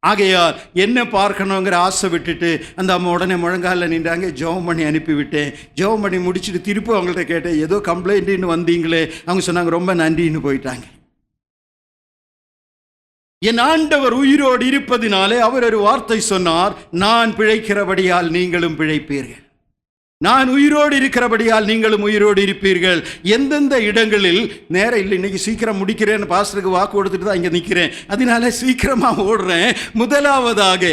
ஆகையால் என்ன பார்க்கணுங்கிற ஆசை விட்டுட்டு அந்த அம்மா உடனே முழங்காலில் நின்றாங்க. ஜெபம் பண்ணி அனுப்பிவிட்டேன். ஜெபம் பண்ணி முடிச்சுட்டு திருப்பி அவங்கள்ட்ட கேட்டேன், ஏதோ கம்ப்ளைண்ட்டுன்னு வந்தீங்களே? அவங்க சொன்னாங்க, ரொம்ப நன்றின்னு போயிட்டாங்க. என் ஆண்டவர் உயிரோடு இருப்பதினாலே அவர் ஒரு வார்த்தை சொன்னார், நான் பிழைக்கிறபடியால் நீங்களும் பிழைப்பீர்கள். நான் உயிரோடு இருக்கிறபடியால் நீங்களும் உயிரோடு இருப்பீர்கள். எந்தெந்த இடங்களில் நேரம் இல்லை, இன்னைக்கு சீக்கிரம் முடிக்கிறேன்னு பாஸ்டருக்கு வாக்கு கொடுத்துட்டு தான் இங்கே நிற்கிறேன், அதனால சீக்கிரமாக ஓடுறேன். முதலாவதாக,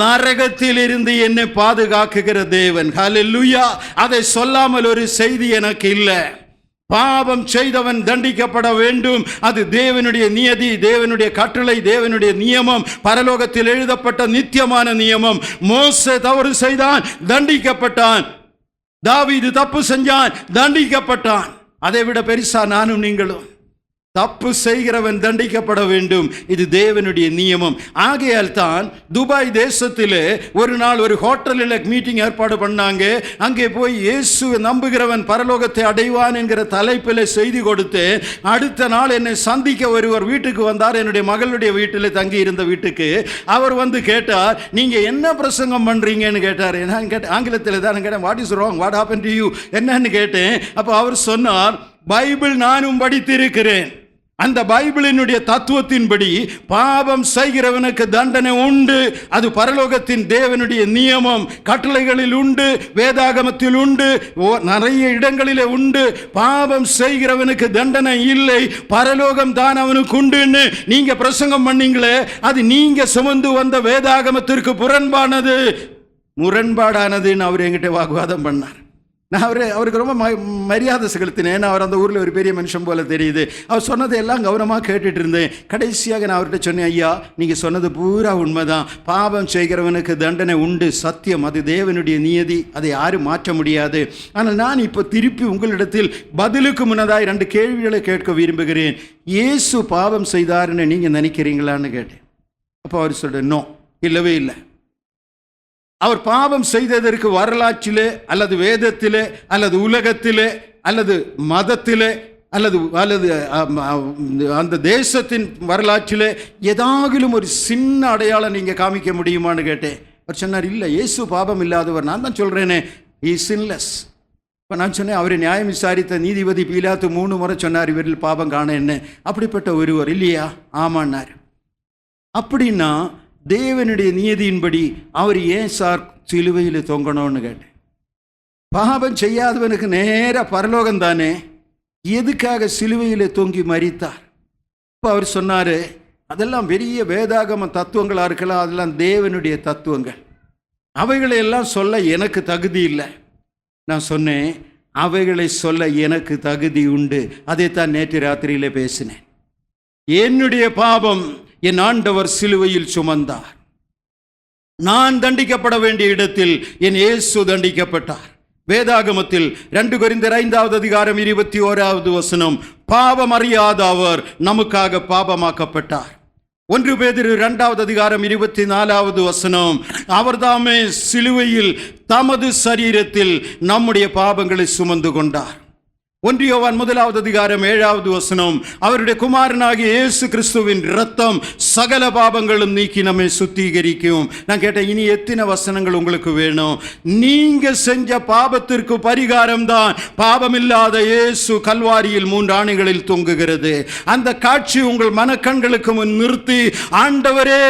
நரகத்திலிருந்து என்னை பாதுகாக்குகிற தேவன். ஹல்லேலூயா. அதை சொல்லாமல் ஒரு செய்தி எனக்கு இல்லை. பாவம் செய்தவன் தண்டிக்கப்பட வேண்டும். அது தேவனுடைய நியதி, தேவனுடைய கட்டளை, தேவனுடைய நியமம், பரலோகத்தில் எழுதப்பட்ட நித்தியமான நியமம். மோசே தவறு செய்தான், தண்டிக்கப்பட்டான். தாவீது தப்பு செஞ்சான், தண்டிக்கப்பட்டான். அதை விட பெருசா நானும் நீங்களும்? தப்பு செய்கிறவன் தண்டிக்கப்பட வேண்டும். இது தேவனுடைய நியமம். ஆகையால் தான் துபாய் தேசத்தில் ஒரு நாள் ஒரு ஹோட்டலில் மீட்டிங் ஏற்பாடு பண்ணாங்க. அங்கே போய் இயேசுவை நம்புகிறவன் பரலோகத்தை அடைவான் என்கிற தலைப்பில் செய்தி கொடுத்து, அடுத்த நாள் என்னை சந்திக்க ஒருவர் வீட்டுக்கு வந்தார். என்னுடைய மகளுடைய வீட்டில் தங்கி இருந்த வீட்டுக்கு அவர் வந்து கேட்டார், நீங்கள் என்ன பிரசங்கம் பண்ணுறீங்கன்னு கேட்டார். நான் கேட்டேன், ஆங்கிலத்தில் தான் கேட்டேன், what is wrong, what happen to you, என்னன்னு கேட்டேன். அப்போ அவர் சொன்னார், பைபிள் நானும் படித்திருக்கிறேன். அந்த பைபிளினுடைய தத்துவத்தின்படி பாவம் செய்கிறவனுக்கு தண்டனை உண்டு. அது பரலோகத்தின் தேவனுடைய நியமம், கட்டளைகளில் உண்டு, வேதாகமத்தில் உண்டு, நிறைய இடங்களிலே உண்டு. பாவம் செய்கிறவனுக்கு தண்டனை இல்லை, பரலோகம் தான் அவனுக்கு உண்டுன்னு நீங்க பிரசங்கம் பண்ணீங்களே, அது நீங்க சுமந்து வந்த வேதாகமத்திற்கு முரண்பாடானதுன்னு அவர் என்கிட்ட வாக்குவாதம் பண்ணார். நான் அவருக்கு ரொம்ப மரியாதை செலுத்தினேன். அவர் அந்த ஊரில் ஒரு பெரிய மனுஷன் போல தெரியுது. அவர் சொன்னதை எல்லாம் கவனமாக கேட்டுட்டு இருந்தேன். கடைசியாக நான் அவர்கிட்ட சொன்னேன், ஐயா நீங்கள் சொன்னது பூரா உண்மைதான். பாவம் செய்கிறவனுக்கு தண்டனை உண்டு, சத்தியம், அது தேவனுடைய நியதி, அதை யாரும் மாற்ற முடியாது. ஆனால் நான் இப்போ திருப்பி உங்களிடத்தில் பதிலுக்கு முன்னதாக 2 கேள்விகளை கேட்க விரும்புகிறேன். இயேசு பாவம் செய்தாருன்னு நீங்கள் நினைக்கிறீங்களான்னு கேட்டேன். அப்போ அவர் சொல்கிறேன், நோ, இல்லவே இல்லை. அவர் பாவம் செய்ததற்கு வரலாற்றிலே அல்லது வேதத்திலே அல்லது உலகத்திலே அல்லது மதத்திலே அல்லது அந்த தேசத்தின் வரலாற்றிலே ஏதாகிலும் ஒரு சின்ன அடையாளம் நீங்கள் காமிக்க முடியுமான்னு கேட்டேன். அவர் சொன்னார், இல்லை, இயேசு பாவம் இல்லாதவர். நான் தான் சொல்கிறேனே, ஹி இஸ் சின்லெஸ். இப்போ நான் சொன்னேன், அவரை நியாயம் விசாரித்த நீதிபதி பீலாத்து 3 முறை சொன்னார், இவரில் பாவம் காண என்ன. அப்படிப்பட்ட ஒருவர் இல்லையா? ஆமான்னார். அப்படின்னா தேவனுடைய நியதியின்படி அவர் ஏன் சார் சிலுவையில் தொங்கணும்னு கேட்டேன். பாவம் செய்யாதவனுக்கு நேராக பரலோகம் தானே, எதுக்காக சிலுவையில் தொங்கி மரித்தார்? இப்போ அவர் சொன்னார், அதெல்லாம் பெரிய வேதாகம தத்துவங்களாக இருக்கலாம், அதெல்லாம் தேவனுடைய தத்துவங்கள், அவைகளை எல்லாம் சொல்ல எனக்கு தகுதி இல்லை. நான் சொன்னேன், அவைகளை சொல்ல எனக்கு தகுதி உண்டு. அதைத்தான் நேற்று ராத்திரியிலே பேசினேன். என்னுடைய பாவம் என் ஆண்டவர் சிலுவையில் சுமந்தார். நான் தண்டிக்கப்பட வேண்டிய இடத்தில் என் இயேசு தண்டிக்கப்பட்டார். வேதாகமத்தில் 2 கொரிந்தியர் 5வது அதிகாரம் 21வது வசனம், பாவம் அறியாத அவர் நமக்காக பாவமாக்கப்பட்டார். 1 பேதுரு 2வது அதிகாரம் 24வது வசனம், அவர்தாமே சிலுவையில் தமது சரீரத்தில் நம்முடைய பாவங்களை சுமந்து கொண்டார். 1 யோவான் 1வது அதிகாரம் 7வது வசனம், அவருடைய குமாரனாகிய இயேசு கிறிஸ்துவின் இரத்தம் சகல பாவங்களும் நீக்கி நம்மை சுத்திகரிக்கும். நான் கேட்டேன், இனி எத்தனை வசனங்கள் உங்களுக்கு வேணும்? நீங்க செஞ்ச பாவத்திற்கு பரிகாரம் தான் பாவமில்லாத இயேசு கல்வாரியில் 3 ஆணைகளில் தொங்குகிறது. அந்த காட்சி உங்கள் மனக்கண்களுக்கு முன் நிறுத்தி, ஆண்டவரே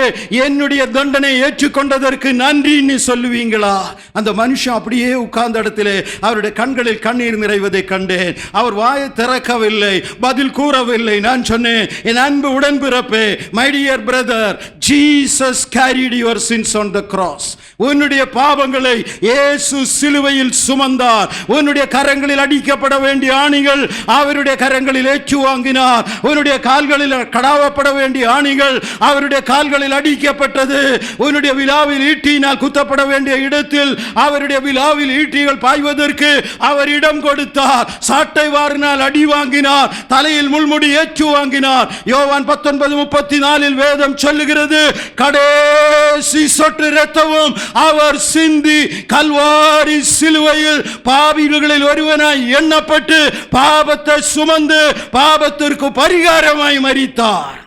என்னுடைய தண்டனை ஏற்றுக்கொண்டதற்கு நன்றின்னு சொல்லுவீங்களா? அந்த மனுஷன் அப்படியே உட்கார்ந்த இடத்திலே அவருடைய கண்களில் கண்ணீர் நிறைவதை கண்டேன். அவர் வாயை திறக்கவில்லை, பதில் கூறவில்லை. நான் சொன்னேன், என் அன்பு உடன்பிறப்பே, my dear brother, Jesus carried your sins on the cross. உன்னுடைய பாவங்களை இயேசு சிலுவையில் சுமந்தார். உன்னுடைய கரங்களில் அடிக்கப்பட வேண்டிய ஆணிகள் அவருடைய கரங்களில் ஏற்று வாங்கினார். உன்னுடைய கால்களில் கடாவப்பட வேண்டிய ஆணிகள் அவருடைய கால்களில் அடிக்கப்பட்டது. உன்னுடைய விலாவில் ஈட்டினால் குத்தப்பட வேண்டிய இடத்தில் அவருடைய விலாவில் ஈட்டிகள் பாய்வதற்கு அவர் இடம் கொடுத்தார். சாட்டை வாரினால் அடி வாங்கினார், தலையில் முள்முடி ஏற்று வாங்கினார். யோவான் 19:34 வேதம் சொல்லுகிறது, கடைசி சொட்டு இரத்தமும் அவர் சிந்தி கல்வாரி சிலுவையில் பாவிகளில் ஒருவனாய் எண்ணப்பட்டு பாவத்தை சுமந்து பாவத்திற்கு பரிகாரமாய் மரித்தார்.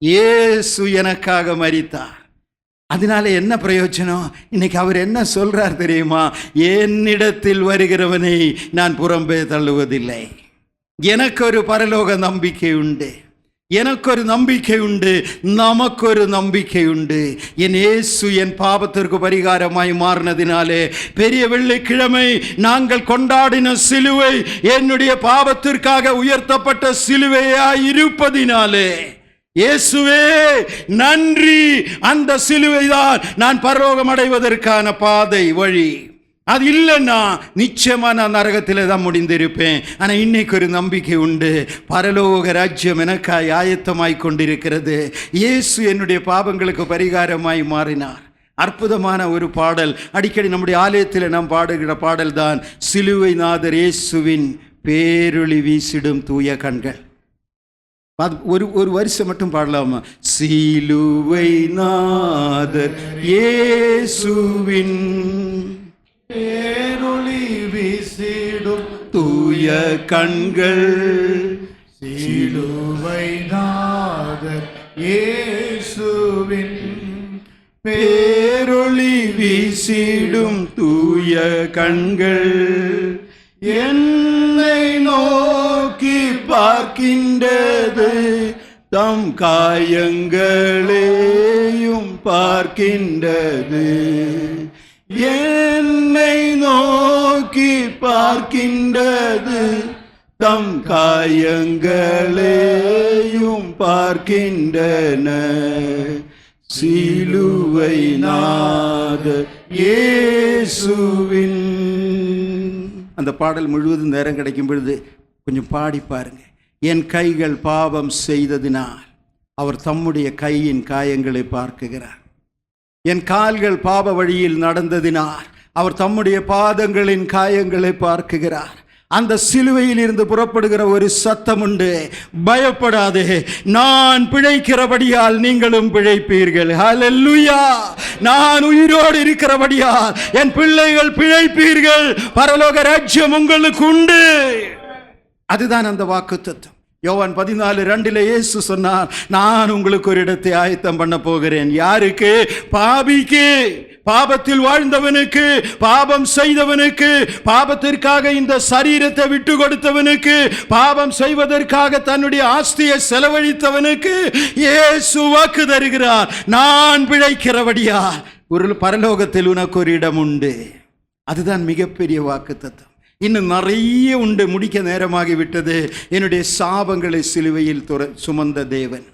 இயேசு எனக்காக மரித்தார். அதனால என்ன பிரயோஜனம்? இன்னைக்கு அவர் என்ன சொல்றார் தெரியுமா? என்னிடத்தில் வருகிறவனை நான் புறம்பே தள்ளுவதில்லை. எனக்கு ஒரு பரலோக நம்பிக்கை உண்டு, எனக்கு ஒரு நம்பிக்கை உண்டு, நமக்கு ஒரு நம்பிக்கை உண்டு. என் இயேசு என் பாவத்திற்கு பரிகாரமாய் மாறினதினாலே, பெரிய வெள்ளிக்கிழமை நாங்கள் கொண்டாடின சிலுவை என்னுடைய பாவத்திற்காக உயர்த்தப்பட்ட சிலுவையாய் இருப்பதினாலே, இயேசுவே நன்றி, அந்த சிலுவைதான் நான் பரலோகம் அடைவதற்கான பாதை, வழி. அது இல்லைன்னா நிச்சயமா நான் நரகத்தில் தான் முடிந்திருப்பேன். ஆனால் இன்னைக்கு ஒரு நம்பிக்கை உண்டு, பரலோக ராஜ்யம் எனக்காய் ஆயத்தமாய் கொண்டிருக்கிறது. இயேசு என்னுடைய பாவங்களுக்கு பரிகாரமாய் மாறினார். அற்புதமான ஒரு பாடல், அடிக்கடி நம்முடைய ஆலயத்தில் நாம் பாடுகிற பாடல் தான், சிலுவை நாதர் இயேசுவின் பேரொளி வீசிடும் தூய கண்கள். ஒரு வருஷம் மட்டும் பாடலாமா? சிலுவை நாதர் இயேசுவின் பேரொளி வீசிடும் தூய கண்கள், சிலுவை நாதர் இயேசுவின் பேரொளி வீசிடும் தூய கண்கள், என்னை நோக்கி பார்க்கின்றது, தம் காயங்களையும் பார்க்கின்றது. என்னை நோக்கி பார்க்கின்றது, தம் காயங்களையும் பார்க்கின்றன. சிலுவை நாதர் இயேசுவின். அந்த பாடல் முழுவதும் நேரம் கிடைக்கும் பொழுது கொஞ்சம் பாடி பாருங்க. என் கைகள் பாவம் செய்ததினால் அவர் தம்முடைய கையின் காயங்களை பார்க்குகிறார். என் கால்கள் பாவ வழியில் நடந்ததினால் அவர் தம்முடைய பாதங்களின் காயங்களை பார்க்குகிறார். அந்த சிலுவையில் இருந்து புறப்படுகிற ஒரு சத்தம் உண்டு, பயப்படாதே, நான் பிழைக்கிறபடியால் நீங்களும் பிழைப்பீர்கள். ஹல்லேலூயா! நான் உயிரோடு இருக்கிறபடியால் என் பிள்ளைகள் பிழைப்பீர்கள். பரலோக ராஜ்யம் உங்களுக்கு உண்டு. அதுதான் அந்த வாக்குத்தத்தம். யோவான் 14:2 இயேசு சொன்னார், நான் உங்களுக்கு ஒரு இடத்தை ஆயத்தம் பண்ண போகிறேன். யாருக்கு? பாவிக்கு, பாவத்தில் வாழ்ந்தவனுக்கு, பாவம் செய்தவனுக்கு, பாவத்திற்காக இந்த சரீரத்தை விட்டு கொடுத்தவனுக்கு, பாவம் செய்வதற்காக தன்னுடைய ஆஸ்தியை செலவழித்தவனுக்கு இயேசு வாக்கு தருகிறார், நான் பிழைக்கிறபடியா ஒரு பரலோகத்தில் உனக்கு ஒரு இடம் உண்டு. அதுதான் மிகப்பெரிய வாக்குத்தத்தம். இன்னும் நிறைய உண்டு, முடிக்க நேரமாகி விட்டது. என்னுடைய சாபங்களை சிலுவையில் சுமந்த தேவன்,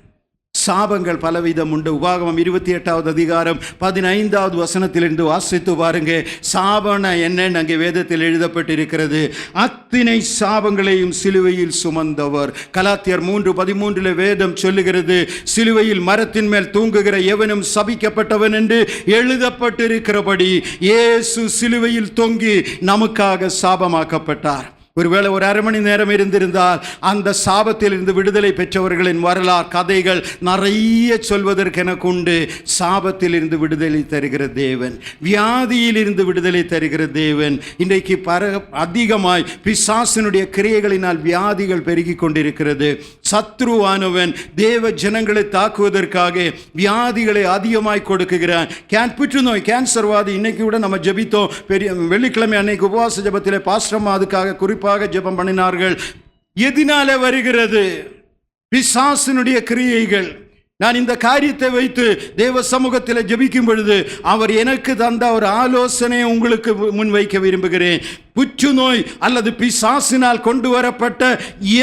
சாபங்கள் பலவிதம் உண்டு. உபாகமம் 28வது அதிகாரம் 15வது வசனத்திலிருந்து வாசித்து பாருங்க. சாபன என்னன்னு அங்கே வேதத்தில் எழுதப்பட்டிருக்கிறது. அத்தனை சாபங்களையும் சிலுவையில் சுமந்தவர். கலாத்தியர் 3:13 வேதம் சொல்லுகிறது, சிலுவையில் மரத்தின் மேல் தூங்குகிற எவனும் சபிக்கப்பட்டவன் என்று எழுதப்பட்டிருக்கிறபடி இயேசு சிலுவையில் தொங்கி நமக்காக சாபமாக்கப்பட்டார். ஒருவேளை ஒரு அரை மணி நேரம் இருந்திருந்தால் அந்த சாபத்தில் இருந்து விடுதலை பெற்றவர்களின் வரலாறு கதைகள் நிறைய சொல்வதற்கு எனக்கு உண்டு. சாபத்தில் இருந்து விடுதலை தருகிற தேவன், வியாதியில் இருந்து விடுதலை தருகிற தேவன். இன்றைக்கு அதிகமாய் பிசாசினுடைய கிரியைகளினால் வியாதிகள் பெருகி கொண்டிருக்கிறது. சத்ருவானவன் தேவ ஜனங்களை தாக்குவதற்காக வியாதிகளை அதிகமாய் கொடுக்குகிறான். புற்றுநோய், கேன்சர்வாதி. இன்னைக்கு கூட நம்ம ஜெபித்தோம். பெரிய வெள்ளிக்கிழமை அன்னைக்கு உபவாச ஜெபத்திலே பாஸ்டர்மா அதுக்காக குறிப்பாக ஜெபம் பண்ணினார்கள். எதினாலே வருகிறது? பிசாசினுடைய கிரியைகள். நான் இந்த காரியத்தை வைத்து தேவ சமூகத்தில் ஜெபிக்கும் பொழுது அவர் எனக்கு தந்த ஒரு ஆலோசனை உங்களுக்கு முன்வைக்க விரும்புகிறேன். புற்றுநோய் அல்லது பிசாசினால் கொண்டு வரப்பட்ட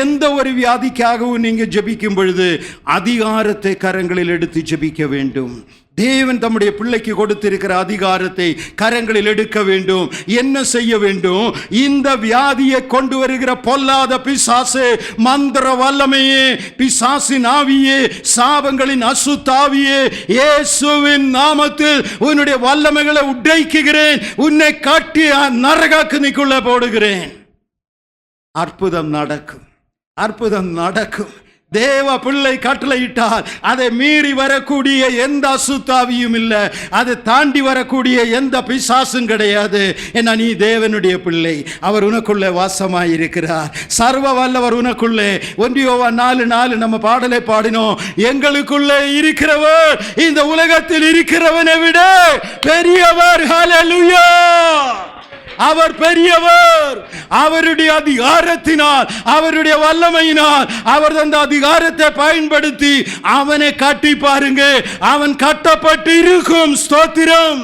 எந்த ஒரு வியாதிக்காகவும் நீங்கள் ஜெபிக்கும் பொழுது அதிகாரத்தை கரங்களில் எடுத்து ஜெபிக்க வேண்டும். தேவன் தம்முடைய பிள்ளைக்கு கொடுத்திருக்கிற அதிகாரத்தை கரங்களில் எடுக்க வேண்டும். என்ன செய்ய வேண்டும்? இந்த வியாதியை கொண்டு வருகிற பொல்லாத பிசாசே, மந்திர வல்லமையே, பிசாசின் ஆவியே, சாபங்களின் அசுத்தாவியே, இயேசுவின் நாமத்தில் உன்னுடைய வல்லமைகளை உடைக்குகிறேன். உன்னை காட்டி நரகாக்கினிக்குள்ள போடுகிறேன். அற்புதம் நடக்கும், அற்புதம் நடக்கும். தேவ பிள்ளை கட்டளையிட்டால் அதை மீறி வரக்கூடிய எந்த அசுத்தாவியும் இல்லை, அதை தாண்டி வரக்கூடிய எந்த பிசாசும் கிடையாது. ஏன்னா நீ தேவனுடைய பிள்ளை, அவர் உனக்குள்ளே வாசமாயிருக்கிறார். சர்வ வல்லவர் உனக்குள்ளே. 1 யோவான் 4:4 நம்ம பாடலை பாடினோம். எங்களுக்குள்ளே இருக்கிறவர் இந்த உலகத்தில் இருக்கிறவனை விட பெரியவர். ஹல்லேலூயா! அவர் பெரியவர். அவருடைய அதிகாரத்தினால், அவருடைய வல்லமையினால், அவர் அந்த அதிகாரத்தை பயன்படுத்தி அவனை கட்டி பாருங்க. அவன் கட்டப்பட்டு இருக்கும். ஸ்தோத்திரம்.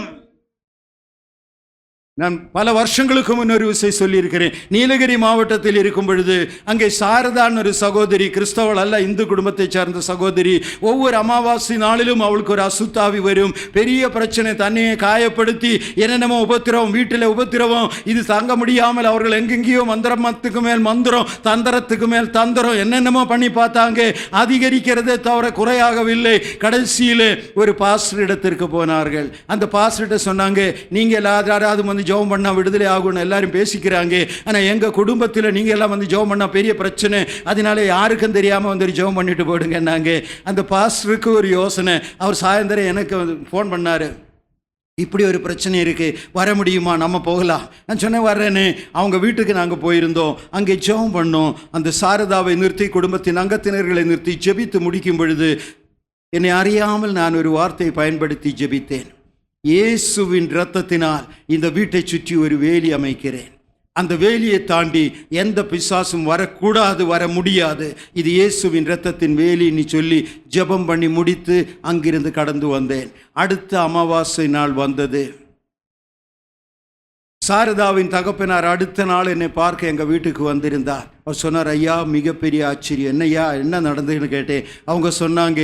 நான் பல வருஷங்களுக்கு முன்னொரு விஷயம் சொல்லியிருக்கிறேன். நீலகிரி மாவட்டத்தில் இருக்கும் பொழுது அங்கே சாரதான் ஒரு சகோதரி, கிறிஸ்தவள் அல்ல, இந்து குடும்பத்தை சார்ந்த சகோதரி. ஒவ்வொரு அமாவாசை நாளிலும் அவளுக்கு ஒரு அசுத்தாவி வரும். பெரிய பிரச்சனை, தன்னையை காயப்படுத்தி என்னென்னமோ உபத்திரவம், வீட்டில் உபத்திரவம். இது தாங்க முடியாமல் அவர்கள் எங்கெங்கேயோ மந்திரத்துக்கு மேல் மந்திரம், தந்திரத்துக்கு மேல் தந்திரம், என்னென்னமோ பண்ணி பார்த்தாங்க. அதிகரிக்கிறதே தவிர குறையாகவில்லை. கடைசியில் ஒரு பாஸ்டர் இடத்திற்கு போனார்கள். அந்த பாஸ்டர்கிட்ட சொன்னாங்க, நீங்கள் யாராவது வந்து ஜெபம் பண்ணா விடுதலை ஆகும்னு எல்லாரும் பேசிக்கிறாங்க. ஆனால் எங்கள் குடும்பத்தில் நீங்கள் எல்லாம் வந்து ஜெபம் பண்ணால் பெரிய பிரச்சனை, அதனால யாருக்கும் தெரியாமல் வந்து ஜெபம் பண்ணிட்டு போடுங்கன்னாங்க. அந்த பாஸ்டருக்கு ஒரு யோசனை. அவர் சாயந்தரம் எனக்கு ஃபோன் பண்ணார். இப்படி ஒரு பிரச்சனை இருக்குது, வர முடியுமா, நம்ம போகலாம். நான் சொன்னேன் வர்றேன்னு. அவங்க வீட்டுக்கு நாங்கள் போயிருந்தோம். அங்கே ஜெபம் பண்ணோம். அந்த சாரதாவை நிறுத்தி, குடும்பத்தின் அங்கத்தினர்களை நிறுத்தி ஜெபித்து முடிக்கும் பொழுது என்னை அறியாமல் நான் ஒரு வார்த்தையை பயன்படுத்தி ஜெபித்தேன். இயேசுவின் இரத்தத்தினால் இந்த வீட்டை சுற்றி ஒரு வேலி அமைக்கிறேன். அந்த வேலியை தாண்டி எந்த பிசாசும் வரக்கூடாது, வர முடியாது. இது இயேசுவின் இரத்தத்தின் வேலின்னு சொல்லி ஜெபம் பண்ணி முடித்து அங்கிருந்து கடந்து வந்தேன். அடுத்த அமாவாசை நாள் வந்தது. சாரதாவின் தகப்பனார் அடுத்த நாள் என்னை பார்க்க எங்கள் வீட்டுக்கு வந்திருந்தார். அவர் சொன்னார், ஐயா மிகப்பெரிய ஆச்சரியம். என்னையா என்ன நடந்ததுன்னு கேட்டேன். அவங்க சொன்னாங்க,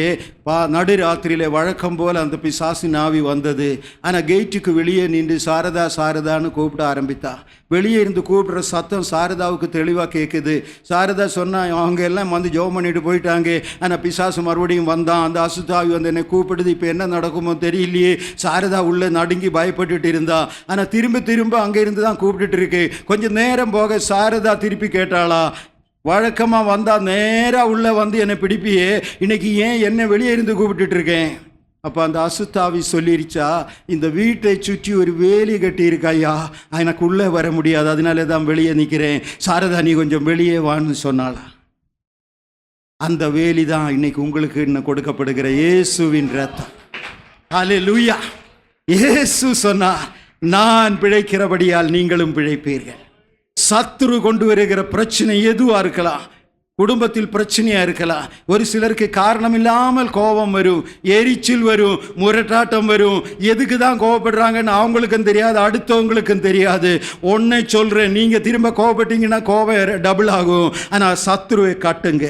நடு ராத்திரியில் வழக்கம் போல் அந்த பிசாசின் ஆவி வந்தது. ஆனால் கேட்டுக்கு வெளியே நின்று சாரதா சாரதான்னு கூப்பிட ஆரம்பித்தா. வெளியே இருந்து கூப்பிடுற சத்தம் சாரதாவுக்கு தெளிவாக கேட்குது. சாரதா சொன்னால், அவங்க எல்லாம் வந்து ஜெபம் பண்ணிட்டு போயிட்டாங்க, ஆனால் பிசாசு மறுபடியும் வந்தான். அந்த அசுத்தாவி வந்து என்னை கூப்பிடுது. இப்போ என்ன நடக்குமோ தெரியலையே. சாரதா உள்ளே நடுங்கி பயப்பட்டுட்டு இருந்தா. ஆனால் திரும்ப திரும்ப அங்கே இருந்து தான் கூப்பிட்டுட்டு இருக்கு. கொஞ்சம் நேரம் போக சாரதா திருப்பி கேட்டாளா, வழக்கமாக வந்தால் நேராக உள்ளே வந்து என்னை பிடிப்பியே, இன்னைக்கு ஏன் என்னை வெளியே இருந்து கூப்பிட்டுட்டு இருக்கேன்? அப்போ அந்த அசுத்தாவி சொல்லிருச்சா, இந்த வீட்டை சுற்றி ஒரு வேலி கட்டி இருக்காயா, எனக்கு உள்ளே வர முடியாது, அதனால தான் வெளியே நிற்கிறேன். சாரதா நீ கொஞ்சம் வெளியே வான்னு சொன்னாளா. அந்த வேலி தான் இன்னைக்கு உங்களுக்கு இன்னும் கொடுக்கப்படுகிற இயேசுவின் ரத்தம். ஹல்லேலூயா! இயேசு சொன்னார், நான் பிழைக்கிறபடியால் நீங்களும் பிழைப்பீர்கள். சத்துரு கொண்டு வருகிற பிரச்சனை எதுவாக இருக்கலாம். குடும்பத்தில் பிரச்சனையாக இருக்கலாம். ஒரு சிலருக்கு காரணம் இல்லாமல் கோபம் வரும், எரிச்சல் வரும், முரட்டாட்டம் வரும். எதுக்கு தான் கோபப்படுறாங்கன்னு அவங்களுக்கும் தெரியாது, அடுத்தவங்களுக்கும் தெரியாது. ஒன்றை சொல்கிறேன், நீங்கள் திரும்ப கோபப்பட்டீங்கன்னா கோபம் டபுள் ஆகும். ஆனால் சத்துருவை காட்டுங்க.